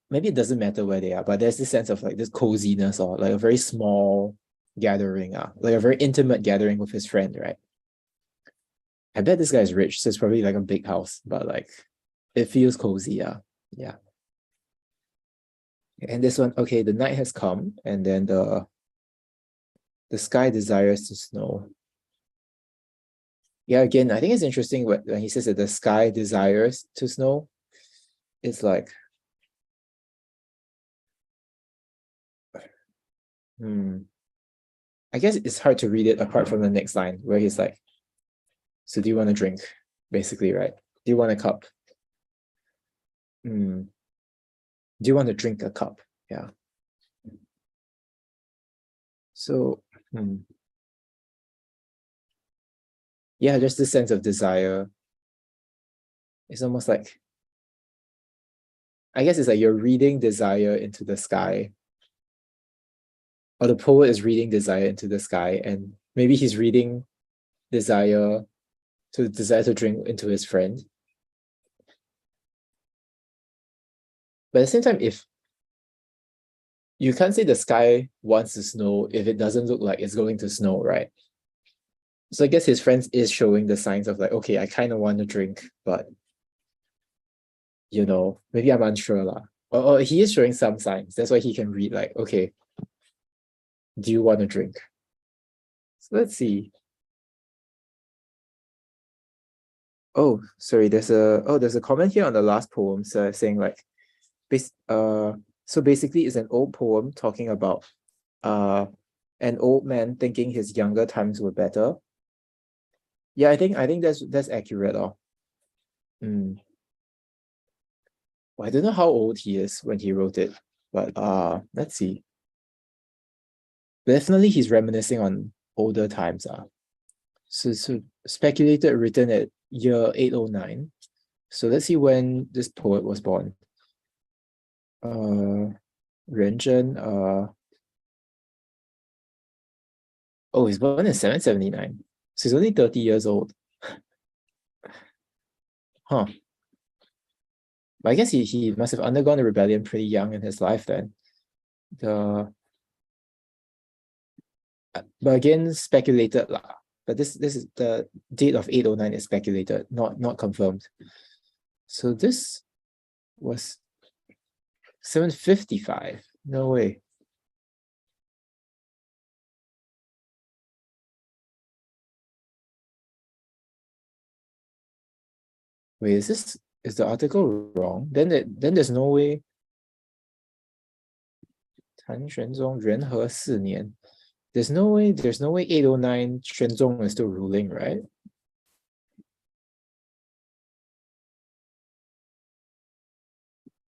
maybe it doesn't matter where they are, but there's this sense of like this coziness or like a very small gathering, like a very intimate gathering with his friend, right? I bet this guy is rich, so it's probably like a big house, but like it feels cozy, yeah. And this one, okay, the night has come, and then the sky desires to snow. Yeah, again, I think it's interesting when he says that the sky desires to snow. It's like, I guess it's hard to read it apart from the next line where he's like, so do you want to drink? Basically, right? Do you want a cup? Do you want to drink a cup? Yeah. So, yeah, just this sense of desire. It's almost like, I guess it's like you're reading desire into the sky, or the poet is reading desire into the sky, and maybe he's reading desire to drink into his friend. But at the same time, if you can't say the sky wants to snow if it doesn't look like it's going to snow, right? So I guess his friends is showing the signs of like, okay, I kind of want to drink, but maybe I'm unsure lah. Or he is showing some signs. That's why he can read like, okay, do you want to drink? So let's see. Oh, sorry. There's a comment here on the last poem, saying like, so basically it's an old poem talking about an old man thinking his younger times were better. Yeah, I think that's accurate. Mm. Well, I don't know how old he is when he wrote it, but let's see. Definitely he's reminiscing on older times. So speculated written at year 809. So let's see when this poet was born. Ren Zhen, oh, he's born in 779. So he's only 30 years old. Huh. But I guess he must have undergone a rebellion pretty young in his life then. But again, speculated lah. But this is the date of 809 is speculated, not confirmed. So this was 755. No way. Wait, is the article wrong? Then there's no way. 谭玄宗元和4年. There's no way 809 Xuanzong is still ruling, right?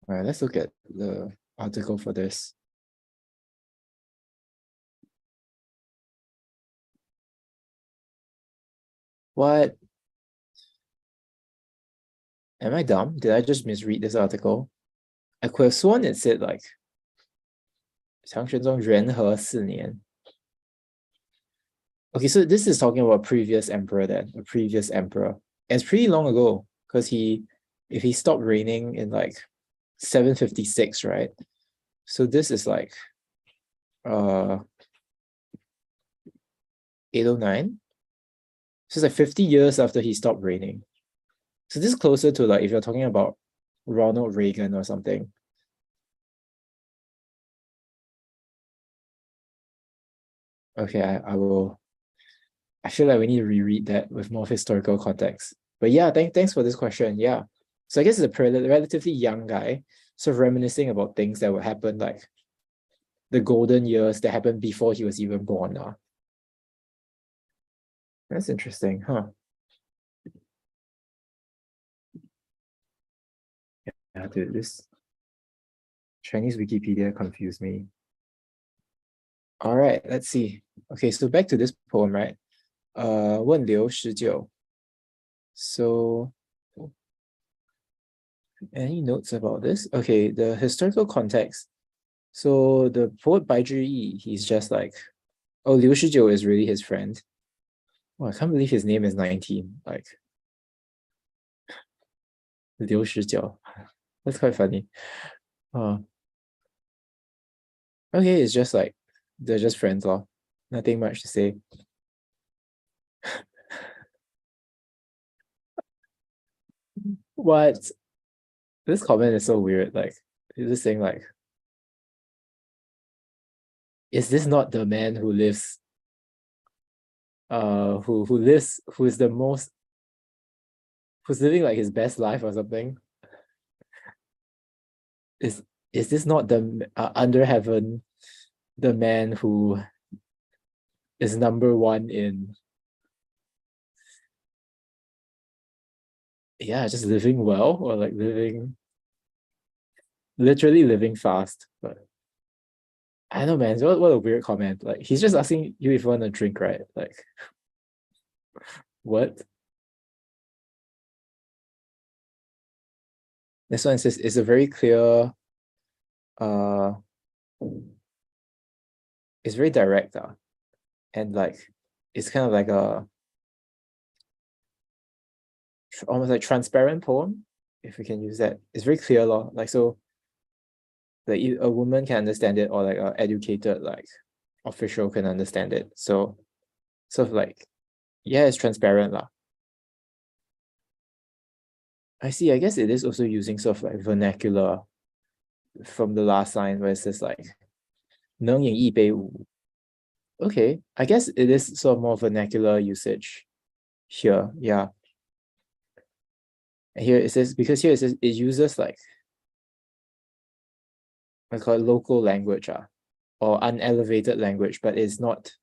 All right, let's look at the article for this. What? Am I dumb? Did I just misread this article? I could have sworn it said like 唐玄宗元和4年. Okay, so this is talking about previous emperor then, a previous emperor. And it's pretty long ago because if he stopped reigning in like 756, right? So this is like 809. So it's like 50 years after he stopped reigning. So this is closer to like if you're talking about Ronald Reagan or something. Okay, I will. I feel like we need to reread that with more historical context. But yeah, thanks for this question. Yeah. So I guess it's a relatively young guy, sort of reminiscing about things that would happen, like the golden years that happened before he was even born. That's interesting, huh? Yeah, dude, this Chinese Wikipedia confused me. All right, let's see. Okay, so back to this poem, right? 问刘十九. So, any notes about this? Okay, the historical context. So the poet Bai Zhiyi, he's just like, oh, Liu Shijiu is really his friend. Oh, I can't believe his name is 19. Like, Liu Shijiu. That's quite funny. Okay, it's just like, they're just friends, lor. Nothing much to say. What? This comment is so weird. Like, it's just saying like, is this not the man who lives who is the most, who's living like his best life or something? Is this not the under heaven, the man who is number one in, yeah, just living well, or like literally living fast? But I don't know, man. What a weird comment. Like, he's just asking you if you want to drink, right? Like, What? This one says it's a very clear, uh, it's very direct, and like it's kind of like a almost like transparent poem, if we can use that. It's very clear, like so like a woman can understand it, or like a educated like official can understand it. So sort of like, yeah, it's transparent lah. I see. I guess it is also using sort of like vernacular from the last line where it says like 能饮一杯无. Okay, I guess it is sort of more vernacular usage here. Yeah. And here it says, because here it says it uses like I call it local language, or unelevated language, but it's not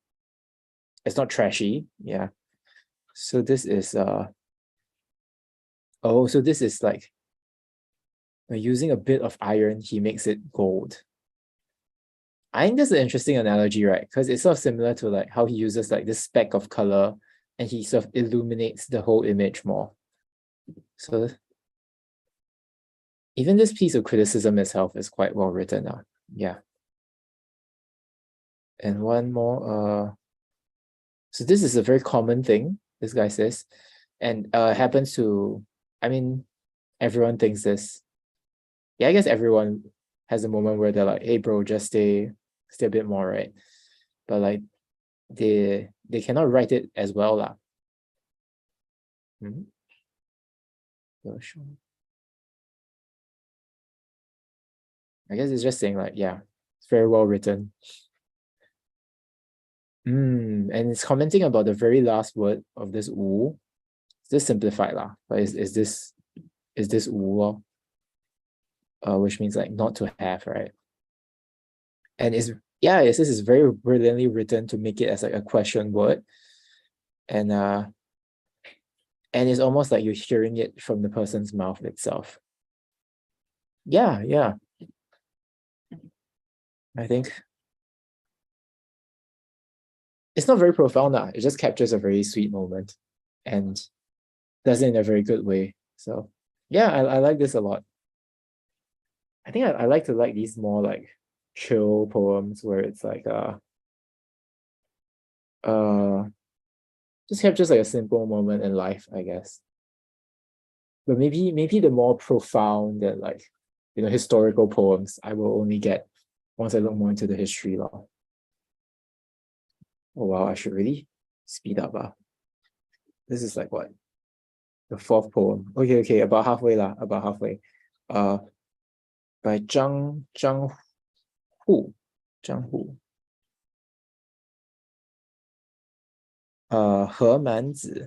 trashy. Yeah. So this is oh, so this is like using a bit of iron, he makes it gold. I think that's an interesting analogy, right? Because it's sort of similar to like how he uses like this speck of color and he sort of illuminates the whole image more. So even this piece of criticism itself is quite well written. Yeah. And one more, so this is a very common thing, this guy says, and happens to, I mean, everyone thinks this. Yeah, I guess everyone has a moment where they're like, hey bro, just stay a bit more, right? But like they cannot write it as well lah. I guess it's just saying like, yeah, it's very well written. And it's commenting about the very last word of this wu. It's just simplified lah, but is this wu, which means like not to have, right? And it's, yeah, this is very brilliantly written to make it as like a question word, and it's almost like you're hearing it from the person's mouth itself. Yeah. I think it's not very profound. It just captures a very sweet moment and does it in a very good way. So yeah, I like this a lot. I think I like to like these more like chill poems where it's like just captures like a simple moment in life, I guess. But maybe the more profound and like, you know, historical poems I will only get once I look more into the history law. Oh wow, I should really speed up. This is like what? The fourth poem. Okay, about halfway lah, about halfway. By Zhang Hu. He Man Zi.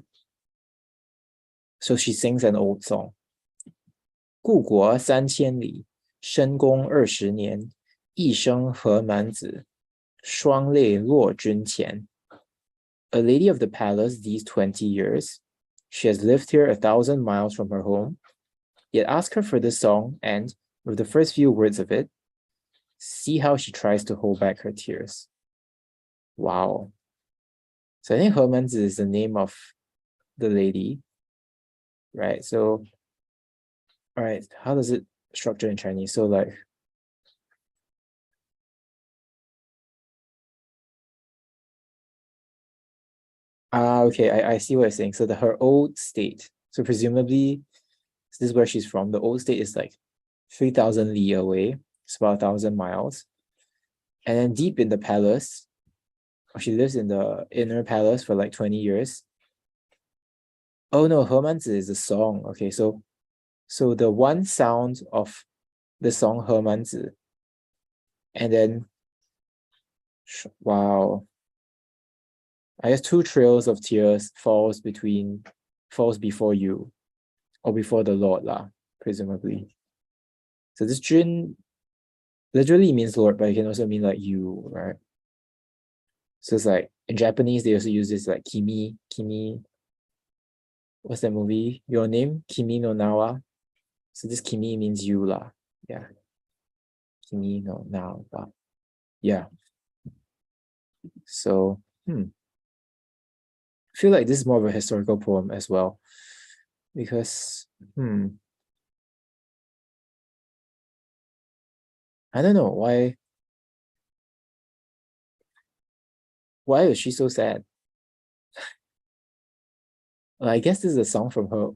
So she sings an old song. 故国3000里，深宫20年，一生何满子，双泪落君前。A lady of the palace these 20 years. She has lived here 1,000 miles from her home. Yet ask her for this song, and with the first few words of it, see how she tries to hold back her tears. Wow. So I think He Manzi is the name of the lady, right? So, all right, how does it structure in Chinese? So like, okay, I see what you're saying. So her old state. So presumably, this is where she's from. The old state is like 3,000 li away. It's about 1,000 miles. And then deep in the palace, she lives in the inner palace for like 20 years. Oh no, He Manzi is a song. Okay, so the one sound of the song He Manzi, and then wow, I guess 2 trails of tears falls before you, or before the Lord lah, presumably. So this Jun literally means Lord, but it can also mean like you, right? So it's like in Japanese they also use this like kimi. What's that movie? Your Name, Kimi no Nawa. So this kimi means you lah. Yeah. Kimi no Nawa. Yeah. So feel like this is more of a historical poem as well. Because, I don't know why is she so sad? I guess this is a song from her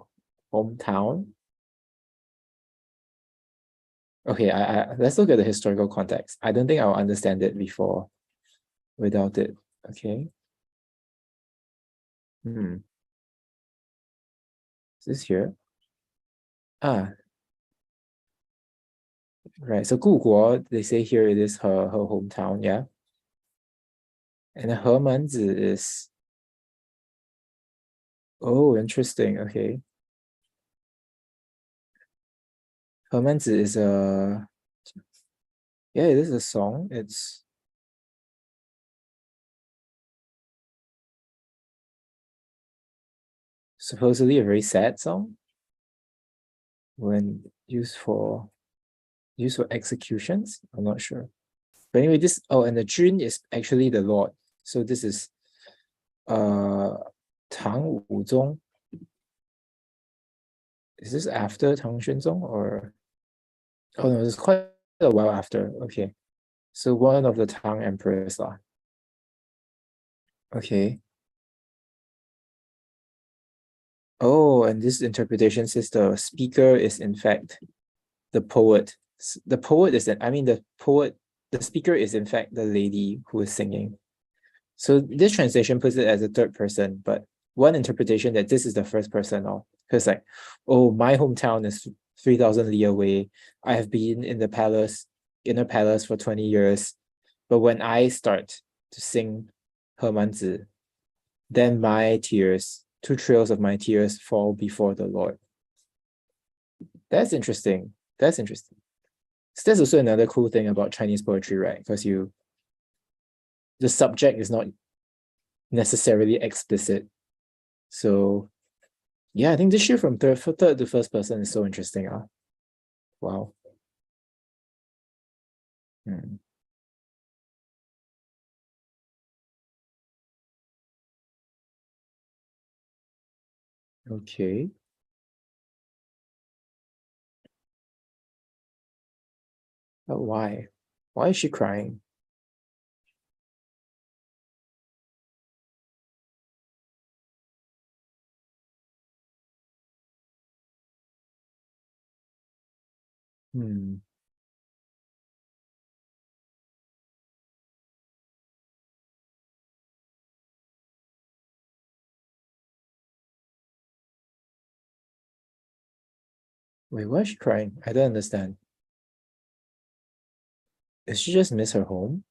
hometown. Okay, let's look at the historical context. I don't think I'll understand it before without it. Okay. Is this here? Ah, right. So 故国, they say here it is her hometown, yeah. And the 和门子 is, oh, interesting. Okay. 和门子 is yeah, it is a song. It's supposedly a very sad song when used for executions. I'm not sure. But anyway, this, oh, and the Jun is actually the Lord. So this is Tang Wuzong. Is this after Tang Xuanzong or? Oh no, it's quite a while after. Okay. So one of the Tang emperors lah. Okay. Oh, and this interpretation says the speaker is in fact the poet. The poet is, the speaker is in fact the lady who is singing. So this translation puts it as a third person, but one interpretation that this is the first person, because like, oh, my hometown is 3,000 li away. I have been in the inner palace for 20 years. But when I start to sing He Manzi, then my tears, 2 trails of my tears fall before the Lord. That's interesting. That's interesting. So that's also another cool thing about Chinese poetry, right? Because the subject is not necessarily explicit. So yeah, I think this shift from third to first person is so interesting. Wow. Okay. But why? Why is she crying? Wait, why is she crying? I don't understand. Did she just miss her home?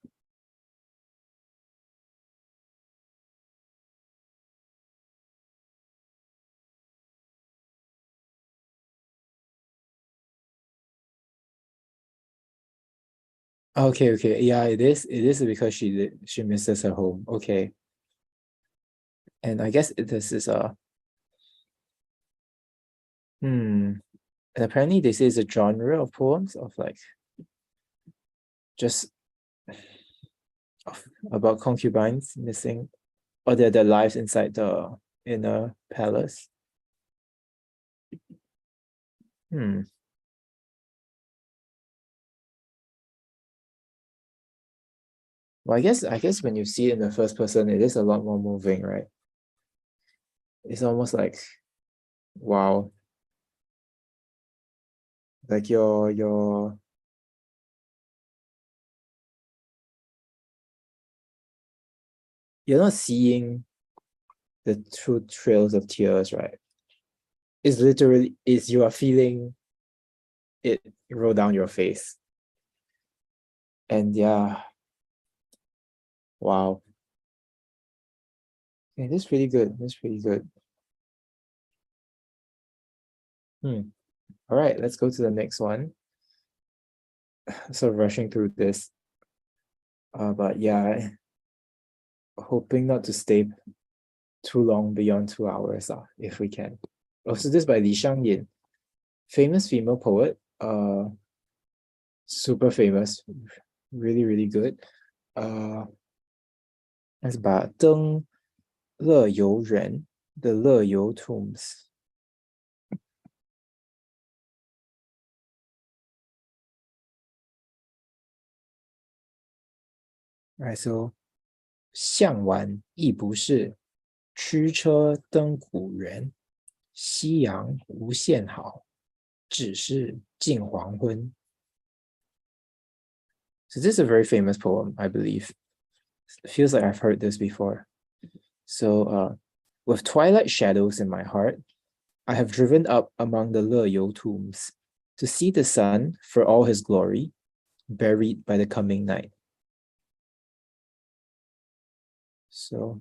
Okay, okay. Yeah, it is. It is because she misses her home. Okay. And I guess this is and apparently they say it's a genre of poems of like just about concubines missing or their lives inside the inner palace. Well, I guess when you see it in the first person, it is a lot more moving, right? It's almost like, wow. Like you're not seeing the true trails of tears, right? It's literally you are feeling it roll down your face. And yeah, wow. Okay, this is pretty good. This is pretty good. All right, let's go to the next one. Sort of rushing through this. But yeah, hoping not to stay too long beyond 2 hours, if we can. Also, this by Li Shangyin, famous female poet. Super famous, really, really good. That's about Tang 乐游人 the 乐游 tombs. Right, so 向晚亦不是，驱车登古原，夕阳无限好，只是近黄昏. So this is a very famous poem, I believe. It feels like I've heard this before. So, with twilight shadows in my heart, I have driven up among the Leyou tombs to see the sun for all his glory, buried by the coming night. So,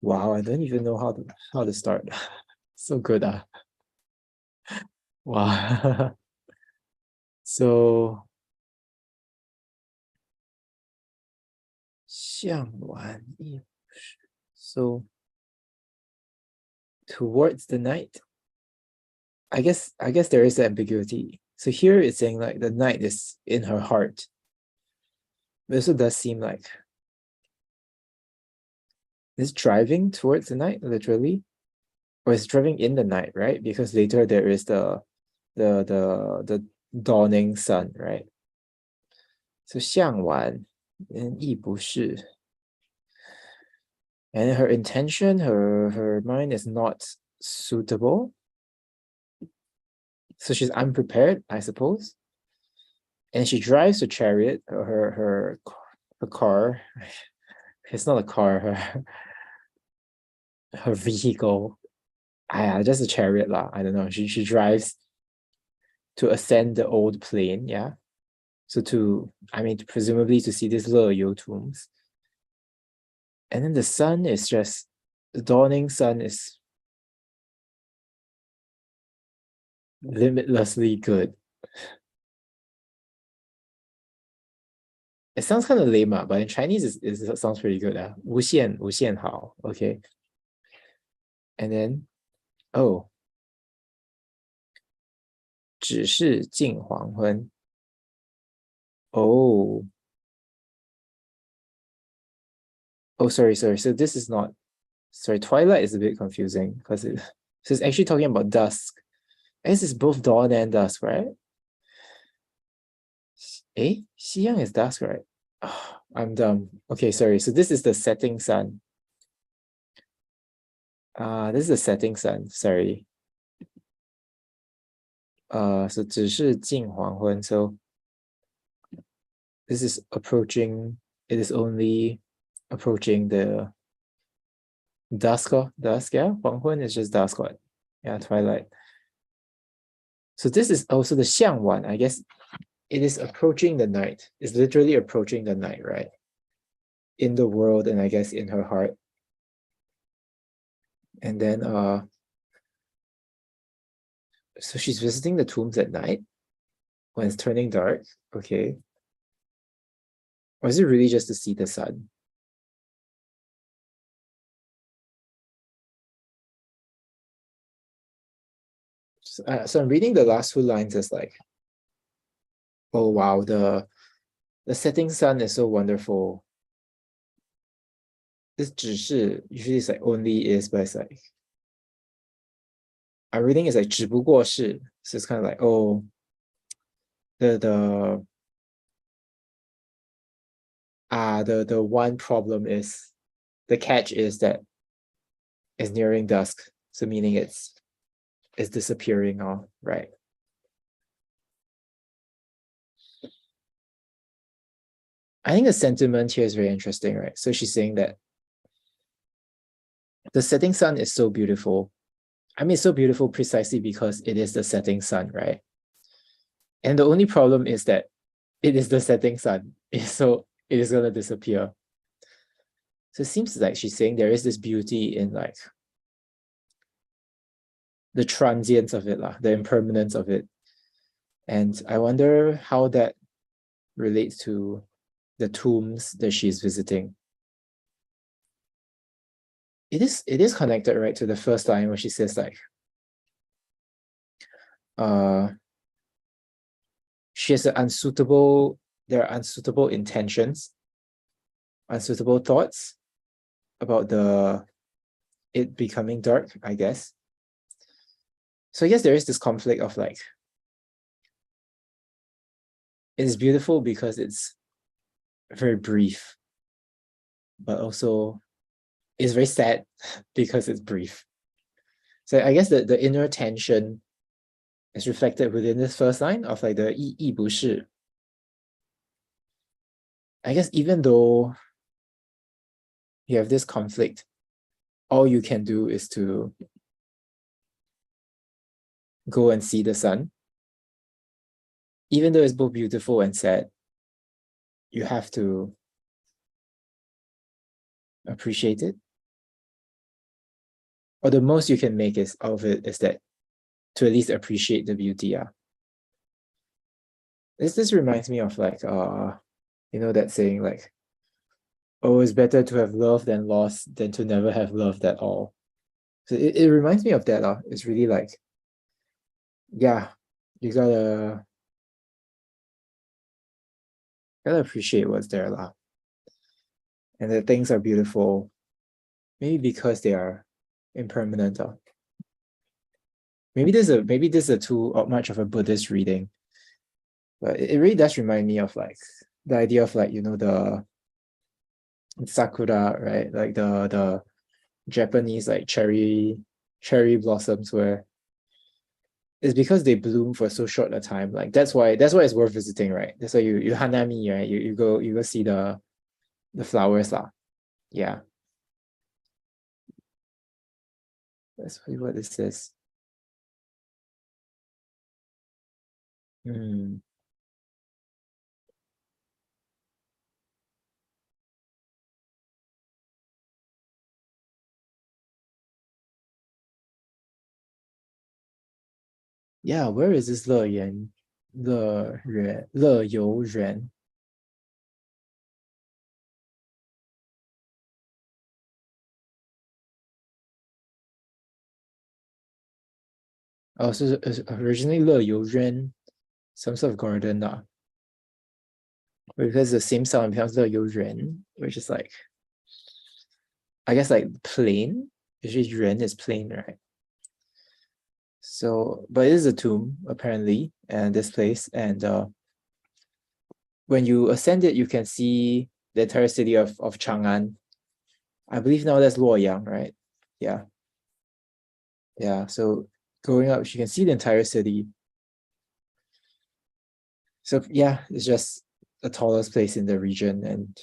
wow, I don't even know how to start. So good, wow. So, 向晚亦不是. So, towards the night. I guess there is ambiguity. So here it's saying like the night is in her heart. It also does seem like it's driving towards the night, literally, or it's driving in the night, right? Because later there is the dawning sun, right? So 向晚亦不是. And her intention, her mind is not suitable. So she's unprepared, I suppose. And she drives a chariot, her car. It's not a car, her vehicle. Just a chariot lah. I don't know. She drives to ascend the old plane, yeah. So presumably to see these Leyou tombs. And then the sun is just, the dawning sun is limitlessly good. It sounds kind of lame, but in Chinese it sounds pretty good. 无限好, okay. And then, oh, 只是近黄昏. Oh, sorry. So this is not, sorry, twilight is a bit confusing because it's actually talking about dusk. I guess it's both dawn and dusk, right? 夕阳 is dusk, right? Oh, I'm dumb. Okay, sorry. So this is the setting sun. This is the setting sun. Sorry. So 只是近黄昏. So this is approaching. It is only approaching the dusk. Dusk, yeah. 黄昏 is just dusk, what? Yeah, twilight. So this is also the 向晚. I guess it is approaching the night. It's literally approaching the night, right? In the world, and I guess in her heart. And then so she's visiting the tombs at night when it's turning dark. Okay. Or is it really just to see the sun? So I'm reading the last two lines as like, oh wow, the setting sun is so wonderful. This 只是 usually it's like only is, but it's like I'm reading is like 只不过是, so it's kind of like, oh, the one problem is, the catch is that it's nearing dusk, so meaning it's disappearing, right? I think the sentiment here is very interesting, right? So she's saying that the setting sun is so beautiful. I mean, it's so beautiful precisely because it is the setting sun, right? And the only problem is that it is the setting sun, so it is going to disappear. So it seems like she's saying there is this beauty in like the transience of it, the impermanence of it. And I wonder how that relates to the tombs that she's visiting. It is connected, right, to the first line where she says like, she has there are unsuitable intentions, unsuitable thoughts about it becoming dark, I guess. So I guess there is this conflict of like, it's beautiful because it's very brief, but also it's very sad because it's brief. So I guess the inner tension is reflected within this first line of like the 意不是. I guess even though you have this conflict, all you can do is to go and see the sun. Even though it's both beautiful and sad, you have to appreciate it. Or the most you can make of it is that to at least appreciate the beauty. This reminds me of like that saying like, oh, it's better to have loved than lost than to never have loved at all. So it reminds me of that. It's really like, yeah, you gotta appreciate what's there. And that things are beautiful, maybe because they are impermanent. Maybe this is too much of a Buddhist reading. But it really does remind me of like the idea of like, the sakura, right? Like the Japanese like cherry blossoms, where it's because they bloom for so short a time. Like that's why it's worth visiting, right? That's why you hanami, right? You go see the flowers lah. Yeah. That's what this is. Yeah, where is this 乐游人? Oh, so it's originally 乐游人, some sort of garden, because the same sound becomes 乐游人, which is like, I guess like plain. Usually 人 is plain, right? So, but it is a tomb apparently, and this place, and when you ascend it, you can see the entire city of Chang'an. I believe now that's Luoyang, right? Yeah. So going up, you can see the entire city. So yeah, it's just the tallest place in the region, and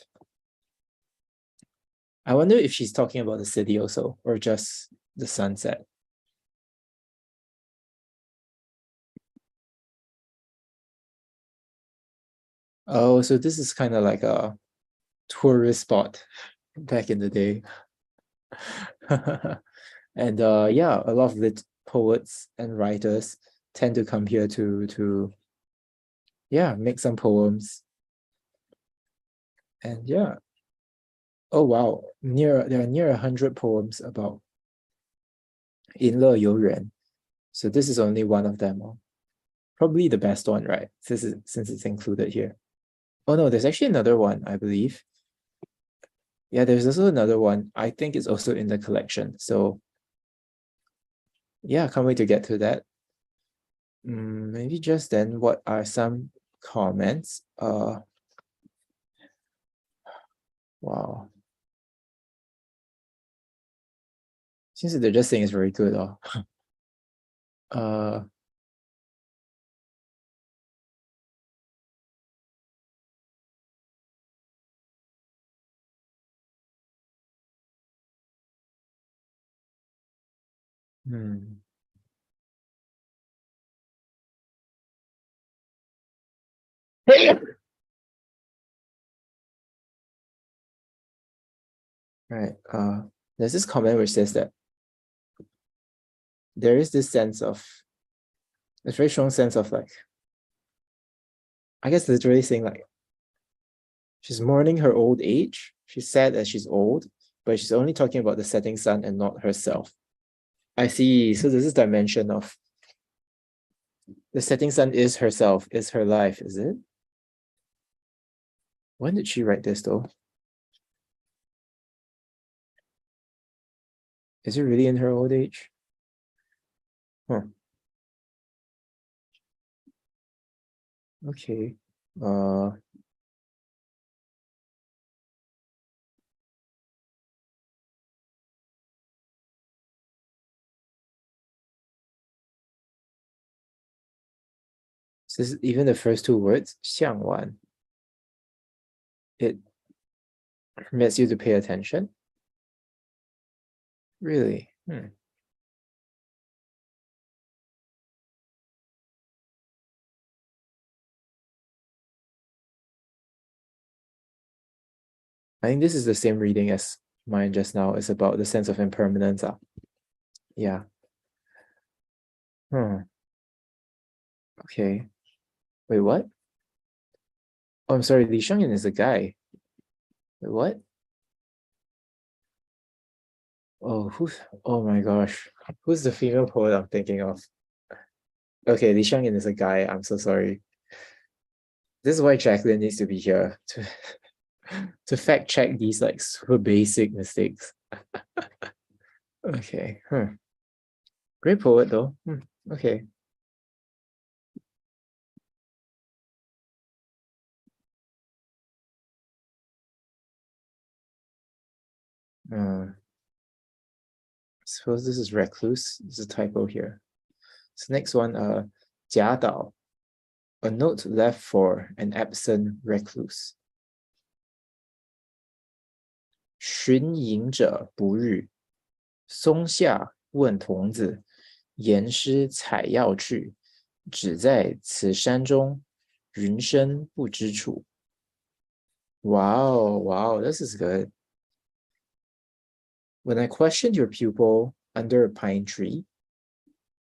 I wonder if she's talking about the city also, or just the sunset. Oh, so this is kind of like a tourist spot back in the day. And yeah, a lot of lit poets and writers tend to come here to make some poems. And yeah, oh wow, there are near 100 poems about 引乐游人. So this is only one of them. Probably the best one, right? Since it's included here. Oh no, there's actually another one, I believe. Yeah, there's also another one. I think it's also in the collection. So yeah, can't wait to get to that. Maybe just then, what are some comments? Wow. Seems like they're just saying it's very good. Right. There's this comment which says that there is this sense of, a very strong sense of like, I guess literally saying like, she's mourning her old age. She's sad that she's old, but she's only talking about the setting sun and not herself. I see. So there's this dimension of The setting sun is herself, is her life, is it? When did she write this though? Is it really in her old age? Huh. Okay. So this is even the first two words, 向晚. It permits you to pay attention. Really? I think this is the same reading as mine just now. It's about the sense of impermanence. Yeah. Okay. Wait, what? Oh, I'm sorry. Li Shangyan is a guy. Wait, what? Oh, oh my gosh. Who's the female poet I'm thinking of? Okay, Li Shangyan is a guy. I'm so sorry. This is why Jacqueline needs to be here to fact check these like super basic mistakes. Okay. Great poet though. Okay. Suppose this is recluse. There's a typo here. So next one, 贾岛, a note left for an absent recluse. 寻隐者不遇，松下问童子，言师采药去，只在此山中，云深不知处。Wow, wow, this is good. When I questioned your pupil under a pine tree,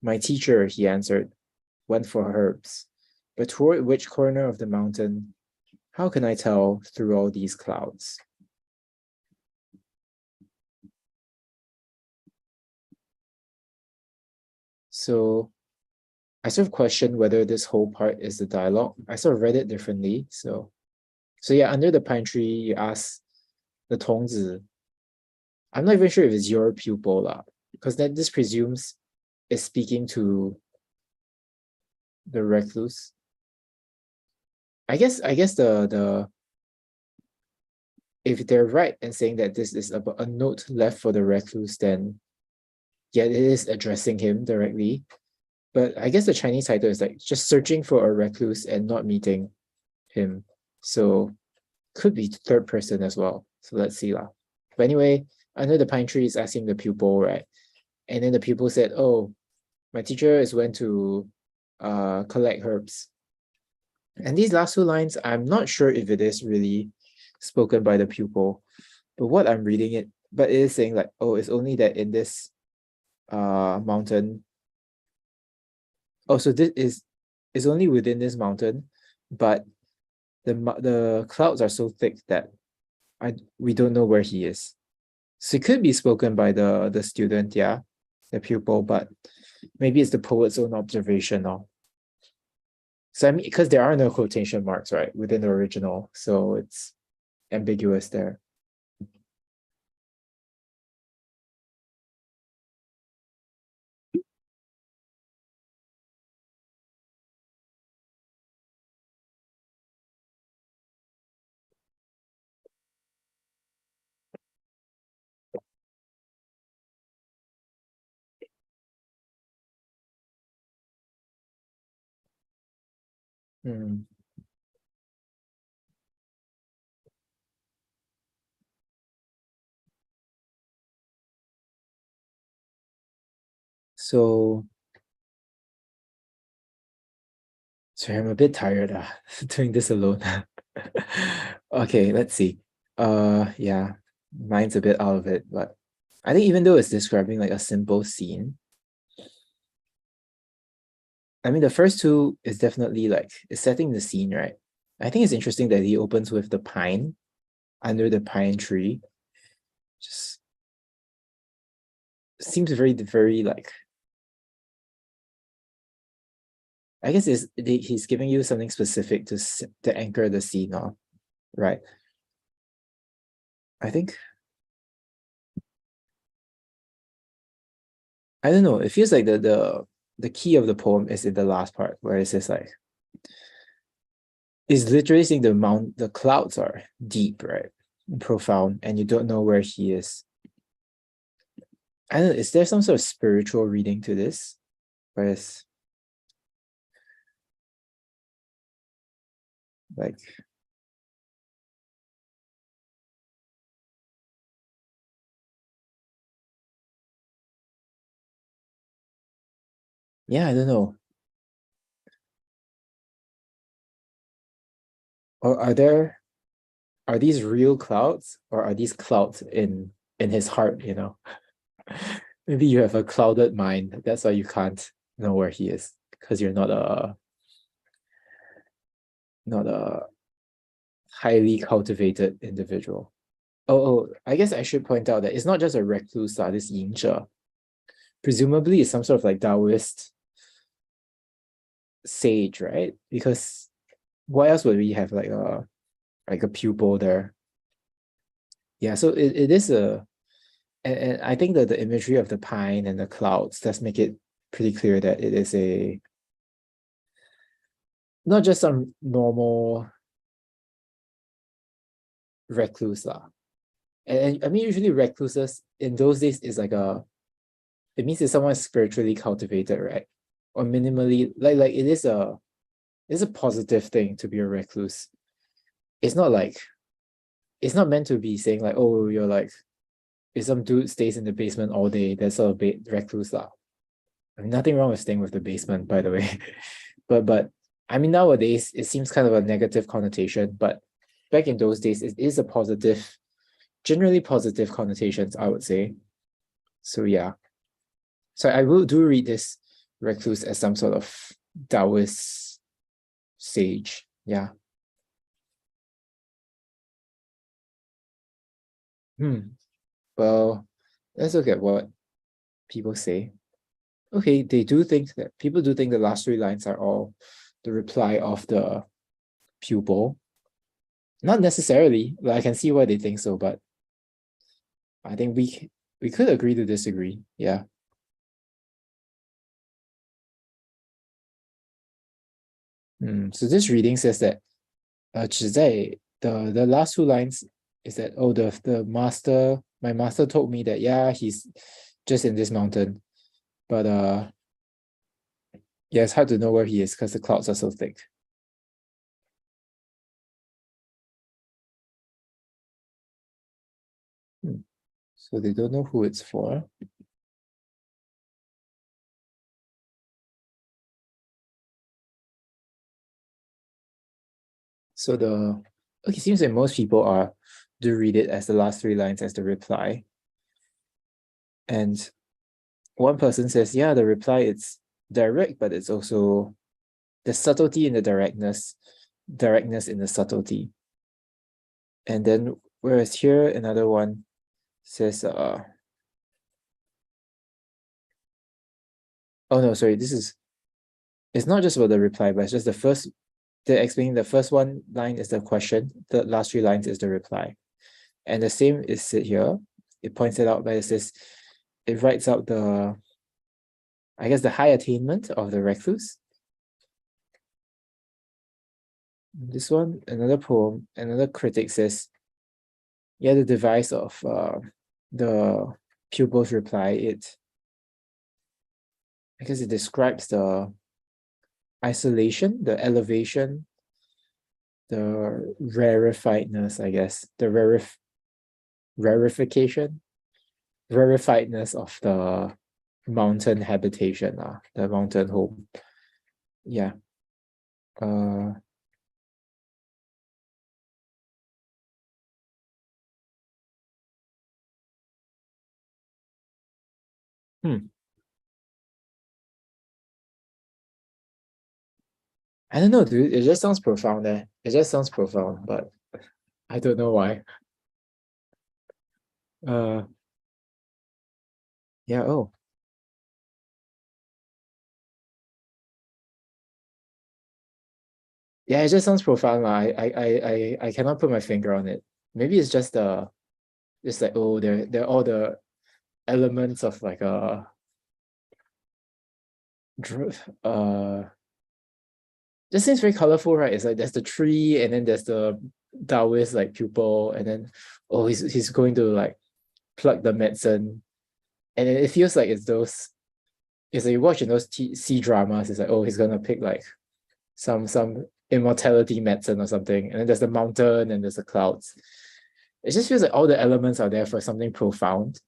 my teacher, he answered, went for herbs. But toward which corner of the mountain, how can I tell through all these clouds? So I sort of questioned whether this whole part is the dialogue. I sort of read it differently. So yeah, under the pine tree, you ask the Tongzi. I'm not even sure if it's your pupil, because then this presumes it's speaking to the recluse. I guess the if they're right in saying that this is about a note left for the recluse, then yeah, it is addressing him directly. But I guess the Chinese title is like just searching for a recluse and not meeting him. So could be third person as well. So let's see lah. But anyway, under the pine tree is asking the pupil, right? And then the pupil said, oh, my teacher is went to collect herbs. And these last two lines, I'm not sure if it is really spoken by the pupil, but what I'm reading it, but it is saying like, oh, it's only that in this mountain. Oh, so this is only within this mountain, but the clouds are so thick that we don't know where he is. So it could be spoken by the student, yeah, the pupil, but maybe it's the poet's own observation. So I mean, because there are no quotation marks, right, within the original, so it's ambiguous there. Hmm. So sorry, I'm a bit tired doing this alone. Okay, let's see. Yeah, mine's a bit out of it, but I think even though it's describing like a simple scene, I mean the first two is definitely like it's setting the scene, right? I think it's interesting that he opens with the pine under the pine tree. Just seems very, very like I guess he's giving you something specific to anchor the scene on, right? I think I don't know. It feels like the key of the poem is in the last part where it says like it's literally saying the clouds are deep, right? Profound, and you don't know where he is. I don't know, is there some sort of spiritual reading to this? Whereas like yeah, I don't know. Or are these real clouds or are these clouds in his heart, you know? Maybe you have a clouded mind. That's why you can't know where he is. Because you're not a highly cultivated individual. Oh, I guess I should point out that it's not just a recluse, this Yingzhe. Presumably it's some sort of like Taoist sage, right? Because what else would we have like a pupil there? Yeah, so it is and I think that the imagery of the pine and the clouds does make it pretty clear that it is a not just some normal recluse lah. And I mean usually recluses in those days is like it means it's someone spiritually cultivated, right? Or minimally like it's a positive thing to be a recluse. It's not like it's not meant to be saying like, oh, you're like if some dude stays in the basement all day, that's a bit recluse lah. I mean, nothing wrong with staying with the basement, by the way. but I mean nowadays it seems kind of a negative connotation, but back in those days it is a positive, generally positive connotations, I would say. So yeah. So I will do read this recluse as some sort of Taoist sage. Yeah. Well, let's look at what people say. Okay, they do think that people do think the last three lines are all the reply of the pupil. Not necessarily. Like, I can see why they think so, but I think we could agree to disagree. Yeah. So this reading says that 只在 the last two lines is that oh the master my master told me that yeah he's just in this mountain, but yeah, it's hard to know where he is because the clouds are so thick. So they don't know who it's for. So okay, seems like most people do read it as the last three lines as the reply. And one person says, yeah, the reply it's direct, but it's also the subtlety in the directness in the subtlety. And then whereas here another one says oh no, sorry, it's not just about the reply, but it's just they're explaining the first one line is the question, the last three lines is the reply. And the same is said here. It points it out, but it writes out I guess the high attainment of the recluse. This one, another poem, another critic says, yeah, the device of the pupil's reply, I guess it describes the isolation, the elevation, the rarefiedness, I guess, the rarefication, rarefiedness of the mountain habitation, the mountain home. Yeah. Uh, hmm. I don't know, dude. It just sounds profound there. It just sounds profound, but I don't know why. Uh, yeah. Oh, Yeah, it just sounds profound. I cannot put my finger on it. Maybe it's just just like, oh, they're all the elements of like a uh just seems very colorful, right? It's like there's the tree, and then there's the Taoist like pupil, and then oh, he's going to like plug the medicine, and it feels like it's like you watch in those C dramas. It's like, oh, he's gonna pick like some immortality medicine or something, and then there's the mountain and there's the clouds. It just feels like all the elements are there for something profound,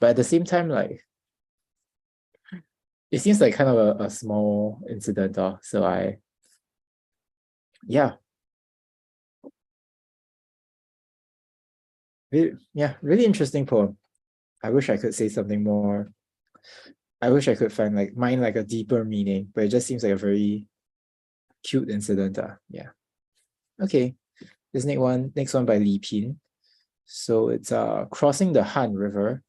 but at the same time, like it seems like kind of a small incident. So yeah, yeah, really interesting poem. I wish I could say something more. I wish I could find like a deeper meaning, but it just seems like a very cute incident. Yeah. Okay. This next one by Li Pin. So it's crossing the Han River.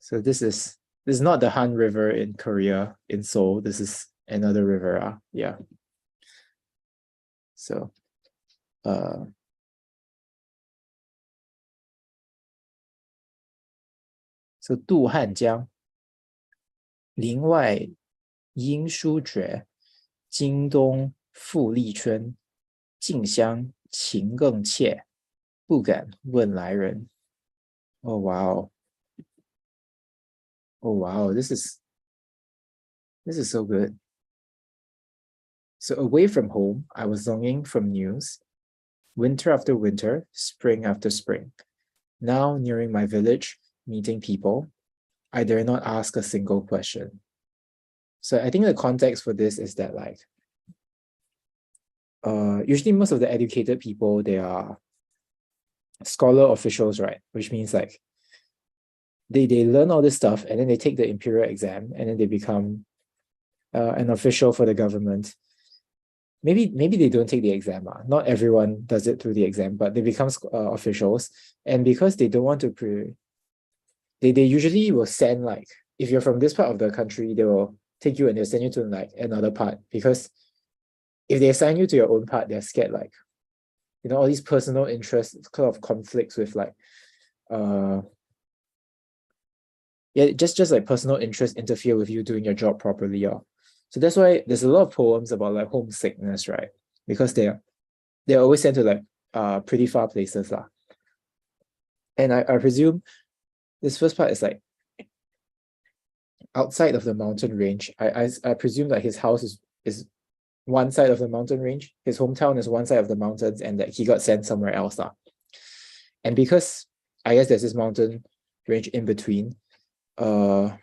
So this is not the Han River in Korea, in Seoul. This is another river. Yeah. So uh so 渡汉江，林外音书绝，京东复历春。近乡情更怯，不敢问来人。Oh wow. Oh wow. This is so good. So away from home, I was longing from news, winter after winter, spring after spring. Now nearing my village, meeting people, I dare not ask a single question. So I think the context for this is that like usually most of the educated people, they are scholar officials, right? Which means like they learn all this stuff, and then they take the imperial exam, and then they become an official for the government. Maybe they don't take the exam. Not everyone does it through the exam, but they become officials. And because they don't want to they usually will send like, if you're from this part of the country, they will take you and they'll send you to like another part, because if they assign you to your own part, they're scared like, all these personal interests, kind of conflicts with like yeah, just like personal interest interfere with you doing your job properly. So that's why there's a lot of poems about like homesickness, right? Because they're always sent to like pretty far places. And I presume this first part is like outside of the mountain range. I presume that his house is one side of the mountain range. His hometown is one side of the mountains, and that he got sent somewhere else. And because I guess there's this mountain range in between, the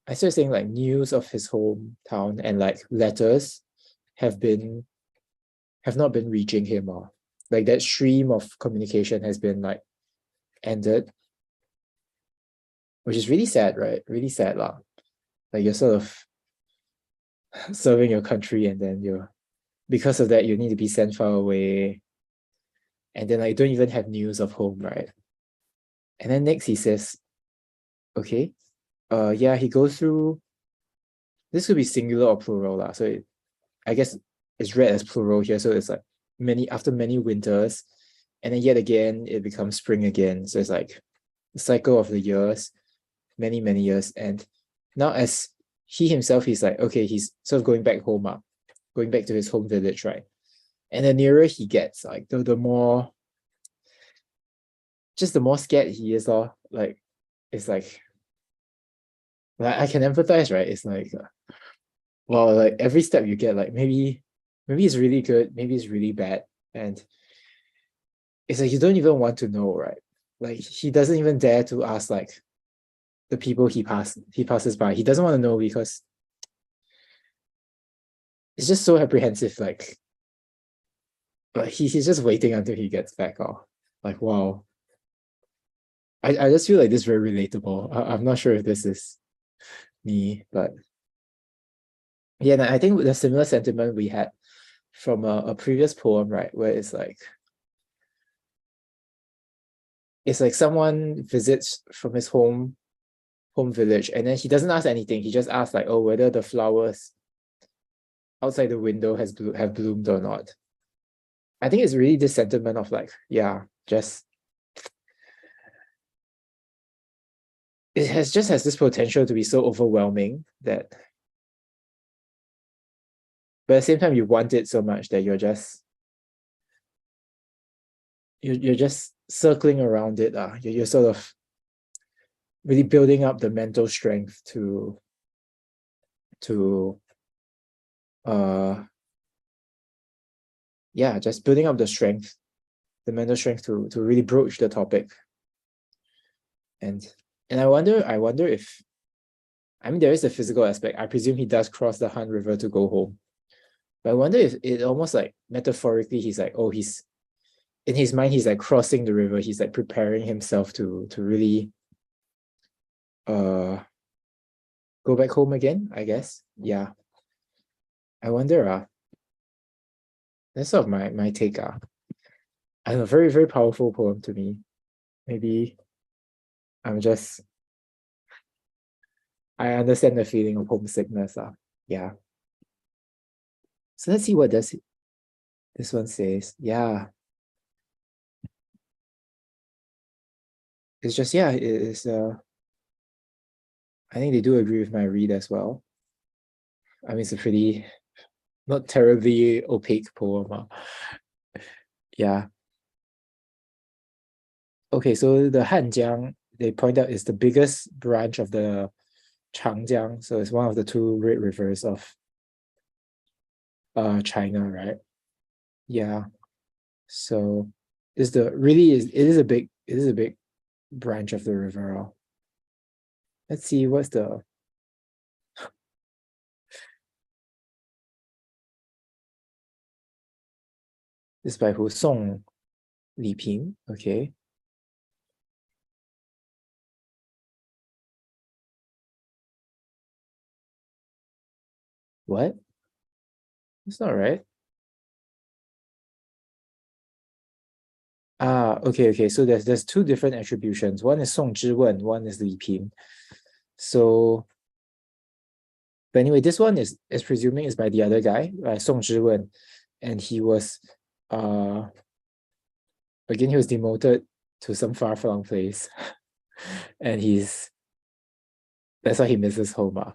I started saying like news of his hometown and like letters have not been reaching him, or like that stream of communication has been like ended, which is really sad, right? Really sad lah. Like you're sort of serving your country, and then because of that you need to be sent far away, and then like you don't even have news of home, right? And then next he says, okay, yeah, he goes through. This could be singular or plural lah. So I guess it's read as plural here. So it's like after many winters, and then yet again it becomes spring again. So it's like the cycle of the years, many years. And now as he himself, he's like, okay, he's sort of going back home, going back to his home village, right? And the nearer he gets, like the more scared he is, like it's like I can empathize, right? It's like well, like every step you get, like maybe it's really good, maybe it's really bad, and it's like you don't even want to know, right? Like he doesn't even dare to ask like the people he passes by. He doesn't want to know because it's just so apprehensive. Like he's just waiting until he gets back. Like wow. I just feel like this is very relatable. I'm not sure if this is me, but yeah, and I think the similar sentiment we had from a previous poem, right, where it's like someone visits from his home village, and then he doesn't ask anything. He just asks like, oh, whether the flowers outside the window have bloomed or not. I think it's really this sentiment of like, yeah, just it has this potential to be so overwhelming that, but at the same time you want it so much that you're just circling around it. You're sort of really building up the mental strength to yeah, just building up the mental strength to really broach the topic. And I wonder if, I mean, there is a physical aspect. I presume he does cross the Han River to go home. But I wonder if it almost like metaphorically, he's like, oh, he's in his mind, he's like crossing the river. He's like preparing himself to really go back home again, I guess. Yeah. I wonder, that's sort of my take. I don't know, very, very powerful poem to me. Maybe I'm just, I understand the feeling of homesickness. Yeah. So let's see what this one says. Yeah. It's just, yeah, it is, I think they do agree with my read as well. I mean, it's a pretty, not terribly opaque poem. Yeah. Okay, so the Hanjiang, they point out, is the biggest branch of the Changjiang. So it's one of the two great rivers of China, right? Yeah. So is the really is it is a big branch of the river. Let's see what's the this by who? Song Li Ping. Okay. What? It's not right. Okay. So there's two different attributions. One is Song Zhiwen, one is Li Ping. So, but anyway, this one is presuming is by the other guy, by Song Zhiwen, and he was again, he was demoted to some far-flung place, and that's why he misses home.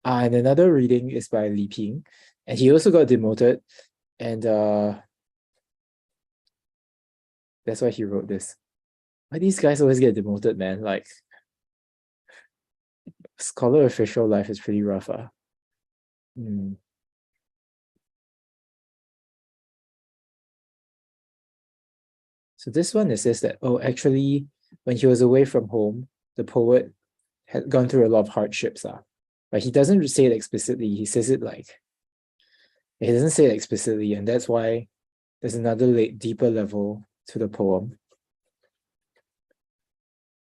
And another reading is by Li Ping, and he also got demoted, and that's why he wrote this. Why these guys always get demoted, man? Like, scholar official life is pretty rough. Mm. So this one, it says that, oh, actually, when he was away from home, the poet had gone through a lot of hardships. But he doesn't say it explicitly. He says it like, he doesn't say it explicitly, and that's why there's another deeper level to the poem.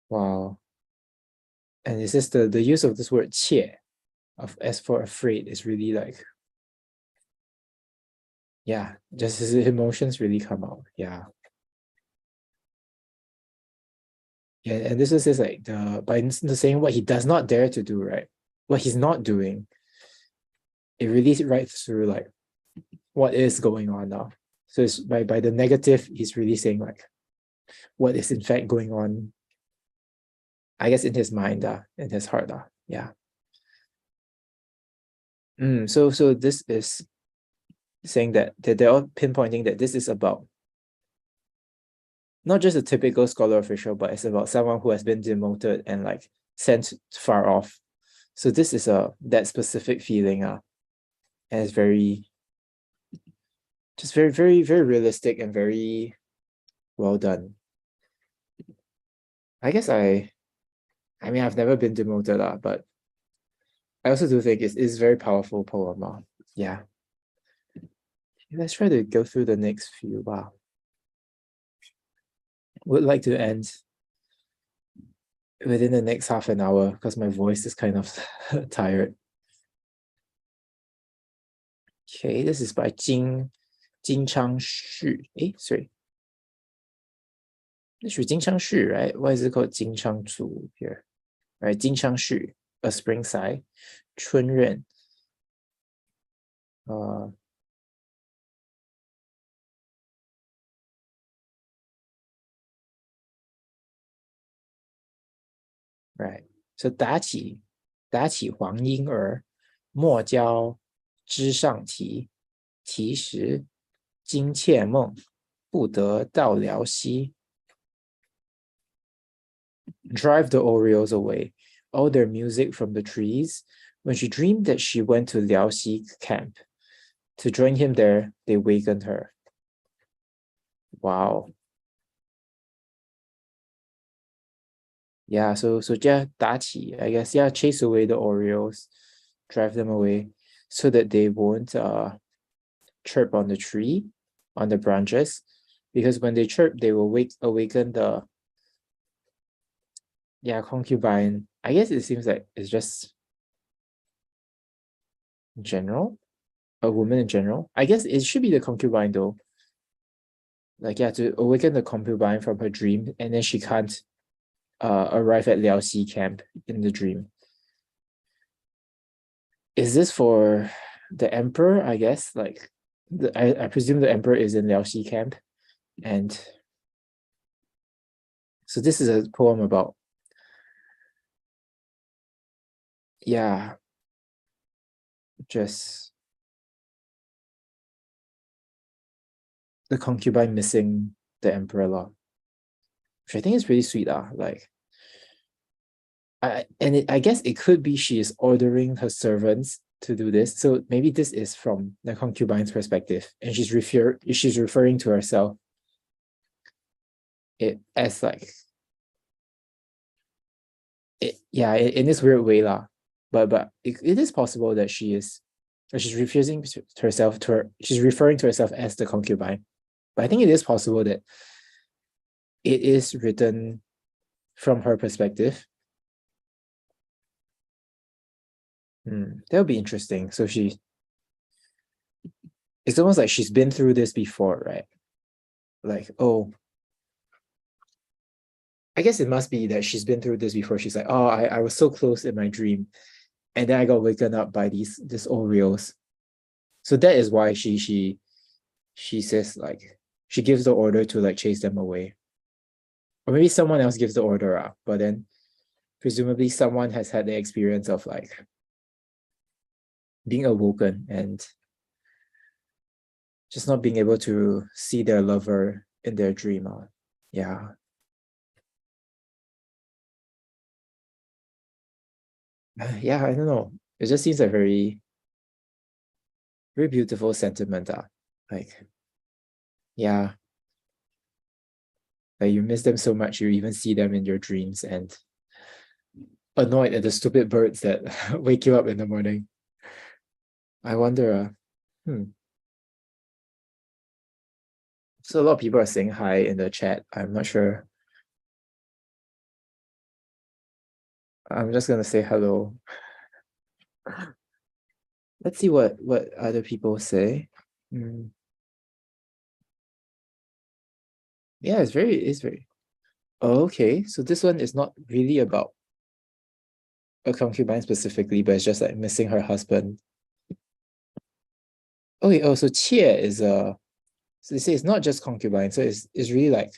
Wow. And it's just the use of this word 切 as for afraid is really like, yeah, just his emotions really come out. Yeah. Yeah, and this is like by saying what he does not dare to do, right? What he's not doing, it really writes through like what is going on now. So it's by the negative, he's really saying like what is in fact going on, I guess, in his mind, in his heart. Yeah. So this is saying that they're all pinpointing that this is about not just a typical scholar official, but it's about someone who has been demoted and like sent far off. So this is that specific feeling, and it's very very realistic and very well done. I guess I mean, I've never been demoted, but I also do think it's very powerful poem. Yeah. Let's try to go through the next few. Wow. Would like to end within the next half an hour because my voice is kind of tired. Okay, this is by Jing Chang Xu. Sorry. This should Jing Chang Xu, right? Why is it called Jing Chang Zu here? Right, Jing Chang Xu, A Spring Sigh, 春润. Uh, right. So 打起黄莺儿，莫教枝上啼。啼时惊妾梦，不得到辽西。Drive the Orioles away, all their music from the trees. When she dreamed that she went to Liaoxi camp to join him there, they wakened her. Wow. Yeah, so yeah, 打起, I guess, yeah, chase away the Orioles, drive them away so that they won't chirp on the tree, on the branches, because when they chirp, they will awaken the concubine. I guess it seems like it's just in general, a woman in general. I guess it should be the concubine though. Like yeah, to awaken the concubine from her dream, and then she can't arrive at Liao Xi camp in the dream. Is this for the emperor? I guess like I presume the emperor is in Liao Xi camp, and so this is a poem about just the concubine missing the emperor law, which I think is pretty sweet. Like I guess it could be she is ordering her servants to do this. So maybe this is from the concubine's perspective, and she's referring to herself it as like in this weird way lah. But it is possible that she's refusing to herself to her she's referring to herself as the concubine. But I think it is possible that it is written from her perspective. That would be interesting. So it's almost like she's been through this before, right? Like, oh, I guess it must be that she's been through this before. She's like, oh, I was so close in my dream, and then I got waken up by this Oreos. So that is why she says like she gives the order to like chase them away. Or maybe someone else gives the order, but then presumably someone has had the experience of like being awoken and just not being able to see their lover in their dream. Yeah. Yeah, I don't know. It just seems a very beautiful sentiment. Like, yeah, like you miss them so much, you even see them in your dreams and annoyed at the stupid birds that wake you up in the morning. I wonder, so a lot of people are saying hi in the chat. I'm not sure. I'm just gonna say hello. Let's see what other people say. Yeah, it's very. Oh, okay, so this one is not really about a concubine specifically, but it's just like missing her husband. Okay, so Qie is so they say it's not just concubine, so it's really like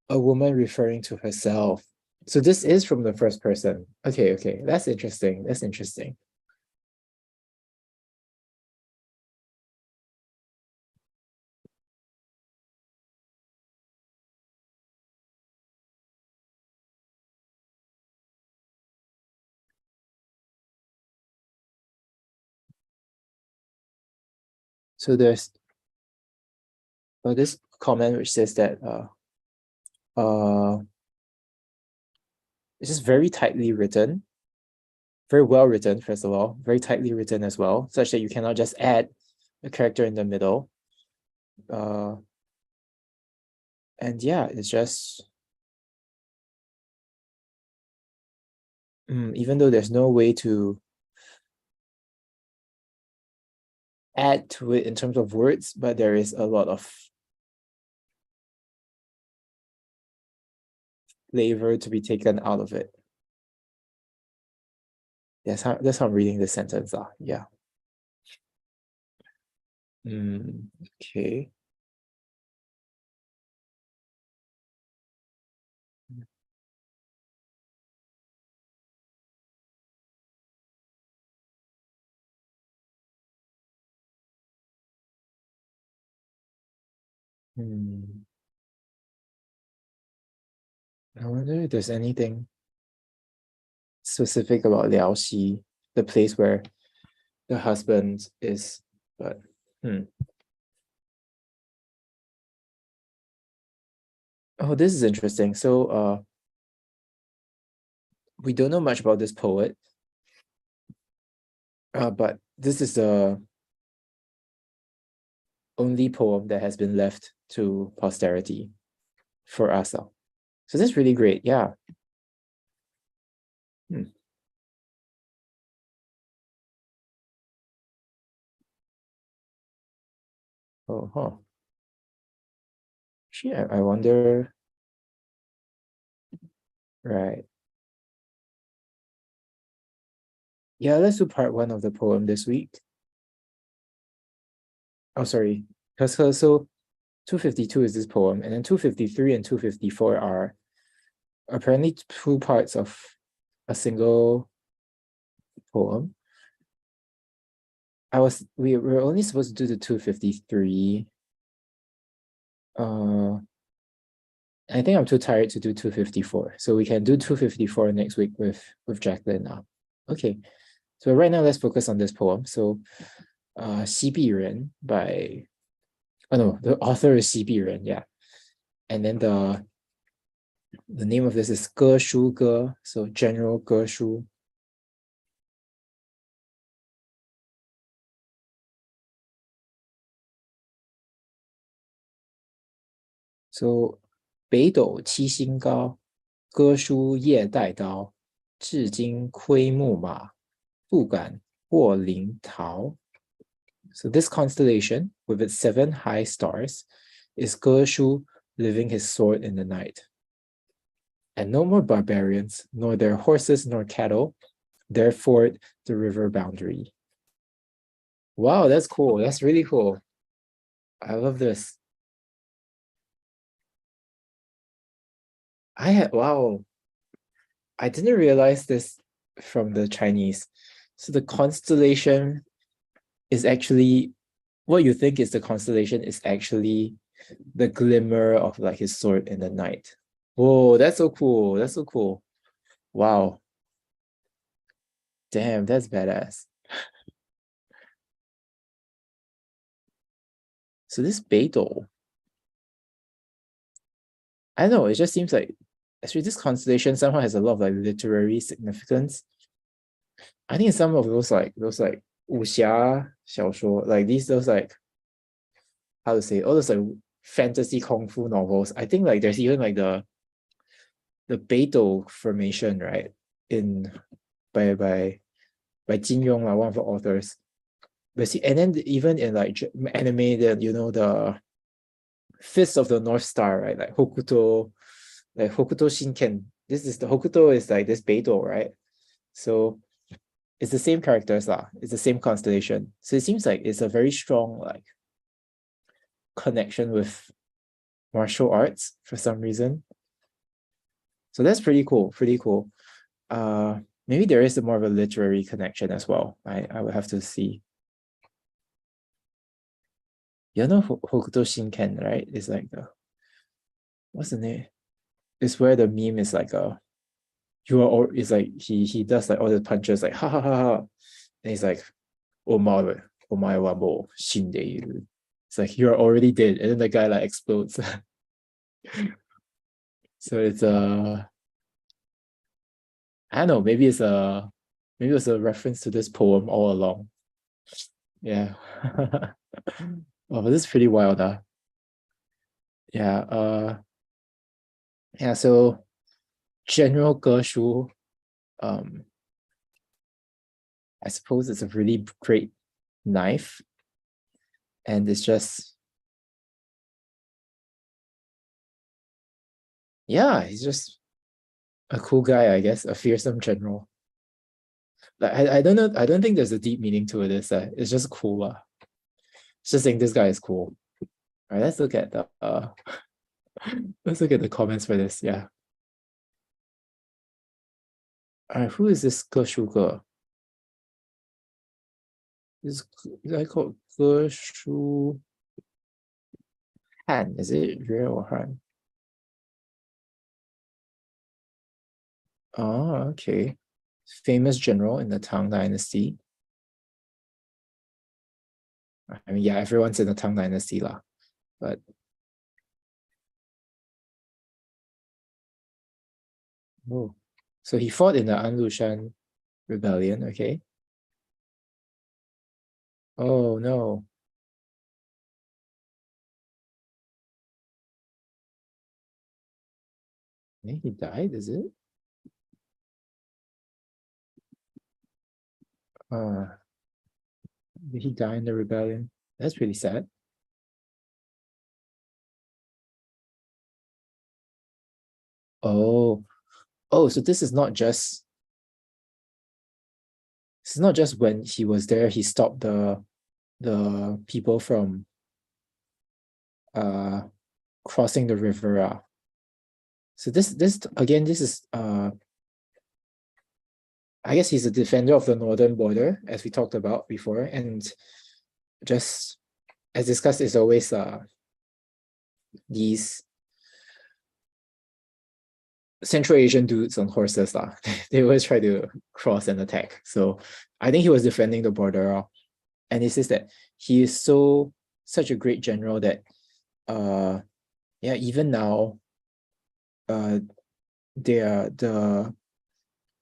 a woman referring to herself. So this is from the first person. Okay, that's interesting. That's interesting. So there's this comment which says that it's just very tightly written, very well written, first of all, very tightly written as well, such that you cannot just add a character in the middle. And yeah, it's just even though there's no way to add to it in terms of words, but there is a lot of flavor to be taken out of it. That's how I'm reading the sentence. Yeah. Okay. Hmm. I wonder if there's anything specific about Liaoxi, the place where the husband is, but oh, this is interesting. So we don't know much about this poet, but this is the only poem that has been left to posterity for us. So that's really great. Yeah. Hmm. Oh, huh. Actually, I wonder, right. Yeah, let's do part one of the poem this week. Oh, sorry. Because so 252 is this poem, and then 253 and 254 are apparently two parts of a single poem. We were only supposed to do the 253. I think I'm too tired to do 254. So we can do 254 next week with Jacqueline now. Okay. So right now let's focus on this poem. So 西壁人 by oh no, the author is 西壁人, yeah. And then the name of this is 歌书歌, so general 歌书. So 北斗七星高，歌书夜带刀，至今窥牧马，不敢过临洮. So this constellation, with its 7 high stars, is Gershu living his sword in the night. And no more barbarians, nor their horses nor cattle, dare ford the river boundary. Wow, that's cool. That's really cool. I love this. Wow, I didn't realize this from the Chinese. So the constellation is actually what you think is the constellation is actually the glimmer of like his sword in the night. Whoa, that's so cool. That's so cool. Wow. Damn, that's badass. So this Beidou, I don't know, it just seems like actually this constellation somehow has a lot of like literary significance. I think some of those like 武侠小说, like those like how to say all those like fantasy kung fu novels. I think like there's even like the Beidou formation, right? In by Jin Yong, like one of the authors. But see, and then even in like anime, the Fist of the North Star, right? Like Hokuto Shinken. This is the Hokuto is like this Beidou, right? So it's the same characters lah. It's the same constellation. So it seems like it's a very strong like connection with martial arts for some reason. So that's pretty cool. Pretty cool. Maybe there is more of a literary connection as well. I would have to see. You know Hokuto Shinken, right? It's like what's the name? It's where the meme is like you are all it's like he does like all the punches like ha ha ha ha. And he's like, Omae, Omae wa mo shindeiru. It's like you're already dead. And then the guy like explodes. So it's I don't know, maybe it's a reference to this poem all along. Yeah. Oh, this is pretty wild, yeah. Yeah, so General Gershu, um, I suppose it's a really great knife. And it's just yeah, he's just a cool guy, I guess, a fearsome general. Like I don't know, I don't think there's a deep meaning to it. It's just cool. just saying this guy is cool. All right, let's look at the let's look at the comments for this. Yeah. All right, who is this Ge Shu? This guy called Ge Shu Han. Is it Yue or Han? Oh, okay. Famous general in the Tang Dynasty. I mean, yeah, everyone's in the Tang Dynasty lah. But oh, so he fought in the An Lushan rebellion. Okay. Oh no. He died, is it? Did he die in the rebellion? That's pretty sad. Oh, oh, so this is not just when he was there, he stopped the people from crossing the river. So this again, this is I guess he's a defender of the northern border, as we talked about before, and just as discussed, is always these Central Asian dudes on horses lah. They always try to cross and attack. So I think he was defending the border, and he says that he is such a great general that yeah, even now they are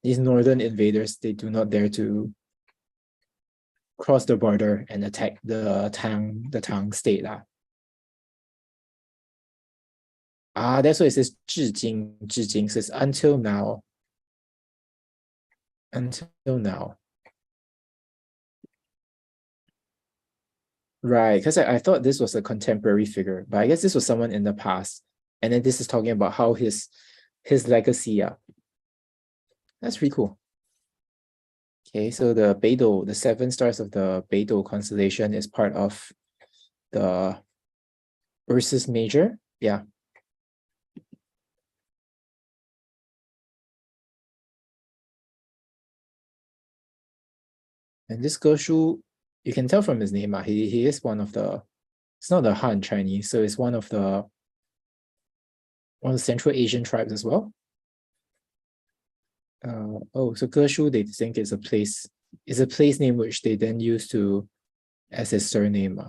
these northern invaders, they do not dare to cross the border and attack the Tang state lah. That's why it says 至今 says until now. Until now. Right, because I thought this was a contemporary figure, but I guess this was someone in the past. And then this is talking about how his legacy. That's pretty cool. Okay, so the Beidou, the 7 stars of the Beidou constellation is part of the Ursus Major. Yeah. And this Ge Shu, you can tell from his name, he is one of the, it's not the Han Chinese, so it's one of the Central Asian tribes as well. So Ge Shu, they think it's a place name which they then use to as his surname.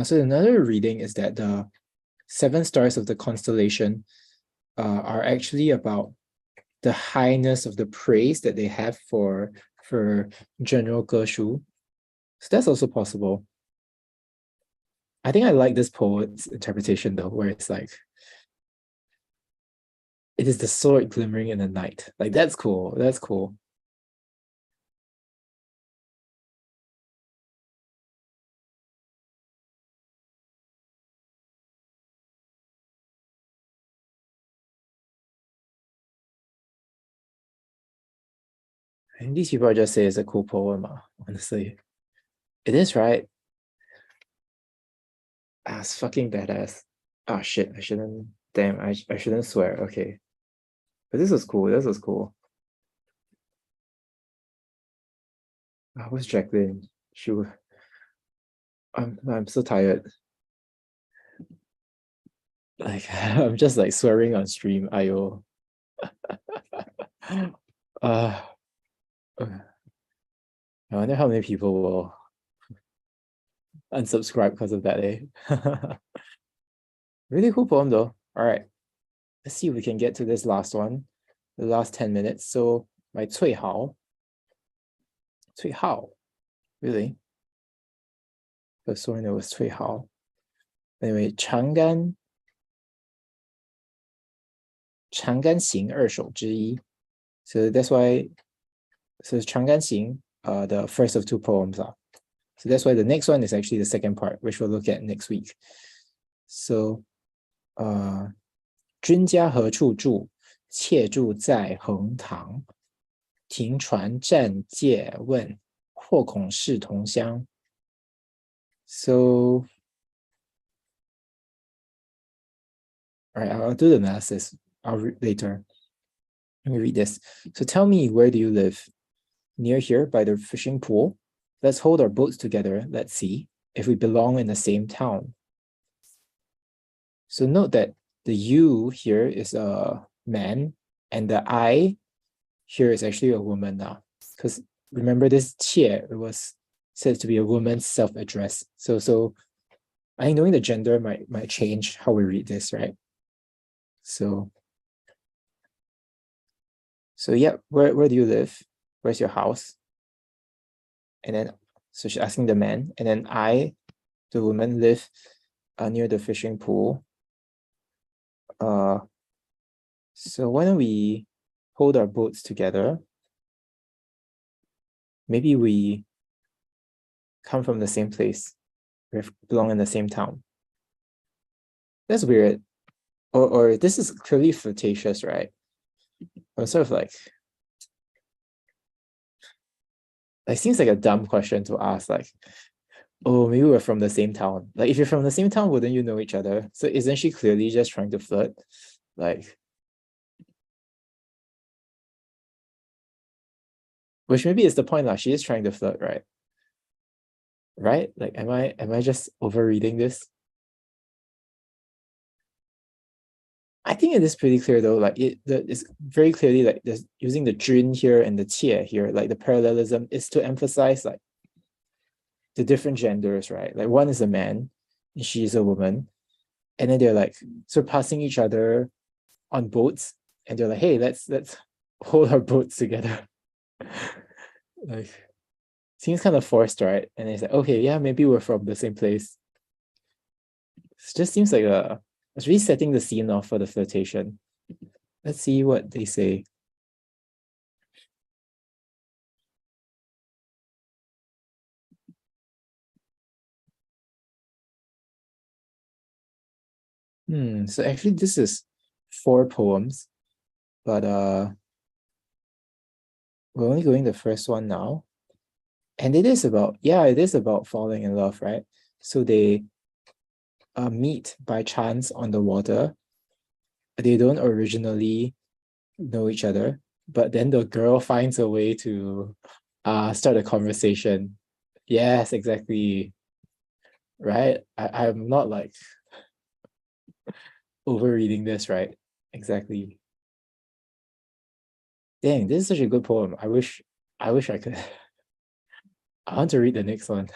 So another reading is that the 7 stars of the constellation are actually about the highness of the praise that they have for General Ge Shu. So that's also possible. I think I like this poet's interpretation though, where it's like, it is the sword glimmering in the night. Like, that's cool. That's cool. And these people are just say it's a cool poem, honestly. It is, right? It's fucking badass. Shit, I shouldn't, damn, I shouldn't swear, okay. But this was cool, this was cool. Where's Jacqueline? I'm so tired. Like, I'm just like swearing on stream, Ayo. I wonder how many people will unsubscribe because of that, eh? Really cool poem though. All right, let's see if we can get to this last one, the last 10 minutes. So my Cui Hao, really? First one, it was Cui Hao. Anyway, Chang'an 行二首之一. So that's why, so Chang'an Xing, the first of 2 poems. So that's why the next one is actually the second part, which we'll look at next week. So, 君家何处住？妾住在横塘。停船暂借问，或恐是同乡。So, all right, I'll do the analysis. I'll read later. Let me read this. So tell me, where do you live? Near here by the fishing pool. Let's hold our boats together. Let's see if we belong in the same town. So note that the you here is a man and the I here is actually a woman now. Because remember this 妾, it was said to be a woman's self-address. So I think knowing the gender might change how we read this, right? So yeah, where do you live? Where's your house? And then, so she's asking the man, and then I, the woman, live near the fishing pool. So why don't we hold our boats together? Maybe we come from the same place. We belong in the same town. That's weird. Or this is clearly flirtatious, right? Or sort of like, it seems like a dumb question to ask, like, oh, maybe we're from the same town. Like, if you're from the same town, wouldn't you know each other? So isn't she clearly just trying to flirt? Like, which maybe is the point, like, she is trying to flirt, right? Right? Like, am I just overreading this? I think it is pretty clear though, like it's very clearly like there's using the jun here and the qie here, like the parallelism is to emphasize like the different genders, right? Like one is a man and she is a woman, and then they're like surpassing each other on boats, and they're like, hey, let's hold our boats together. Like, seems kind of forced, right? And it's like, okay, yeah, maybe we're from the same place. It just seems like it's really setting the scene off for the flirtation. Let's see what they say. So actually this is 4 poems, but we're only going the first one now. And it is about falling in love, right? So they meet by chance on the water. They don't originally know each other, but then the girl finds a way to start a conversation. Yes, exactly. Right? I'm not like overreading this, right? Exactly. Dang, this is such a good poem. I wish I could. I want to read the next one.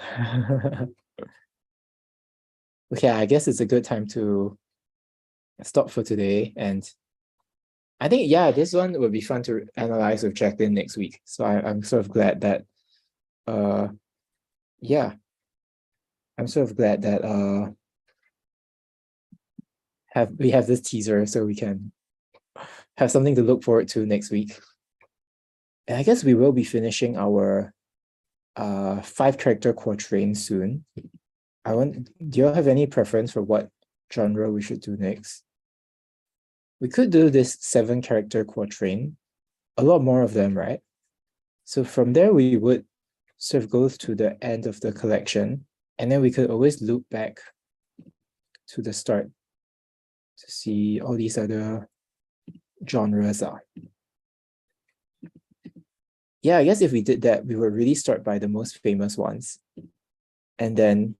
Okay, I guess it's a good time to stop for today. And I think, yeah, this one will be fun to analyze with Jacqueline next week. So I'm sort of glad that, yeah, I'm sort of glad that we have this teaser so we can have something to look forward to next week. And I guess we will be finishing our 5-character quatrain soon. Do you have any preference for what genre we should do next? We could do this 7-character quatrain, a lot more of them, right? So from there, we would sort of go to the end of the collection, and then we could always loop back to the start to see all these other genres are. Yeah, I guess if we did that, we would really start by the most famous ones. And then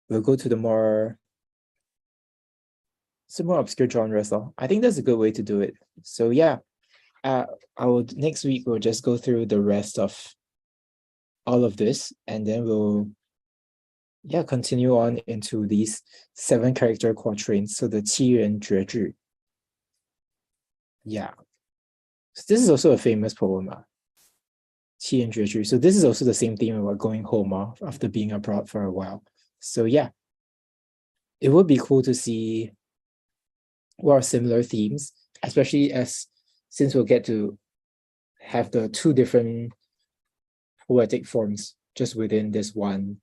we'll go to the more obscure genres. I think that's a good way to do it. So yeah, next week we'll just go through the rest of all of this, and then we'll continue on into these 7-character quatrains. So the 七人绝句. Yeah. So this is also a famous poem. 七人绝句. So this is also the same theme about going home after being abroad for a while. So yeah, it would be cool to see what are similar themes, especially since we'll get to have the 2 different poetic forms just within this one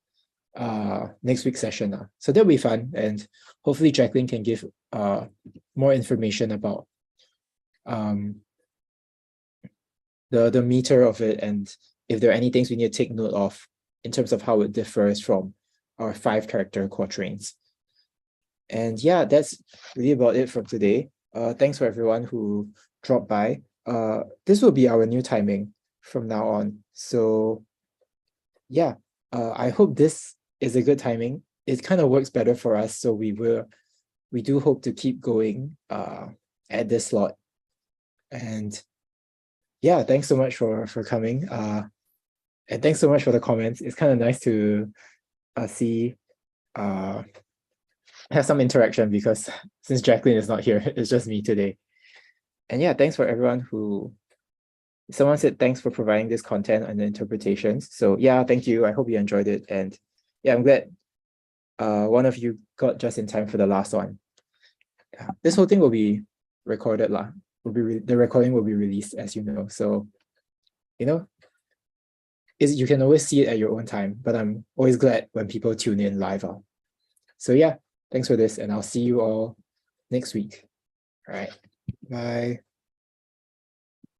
next week's session. So that'll be fun, and hopefully Jacqueline can give more information about the meter of it, and if there are any things we need to take note of in terms of how it differs from our 5-character quatrains. And yeah, that's really about it from today. Thanks for everyone who dropped by. This will be our new timing from now on. So yeah, I hope this is a good timing. It kind of works better for us, so we do hope to keep going at this slot. And yeah, thanks so much for coming. And thanks so much for the comments. It's kind of nice to see have some interaction, because since Jacqueline is not here, it's just me today. And yeah, thanks for everyone who, someone said thanks for providing this content and the interpretations. So yeah, thank you. I hope you enjoyed it. And yeah, I'm glad one of you got just in time for the last one. Yeah, this whole thing will be recorded lah. The recording will be released, as you know. So, you know, you can always see it at your own time, but I'm always glad when people tune in live. So yeah, thanks for this, and I'll see you all next week. All right, bye.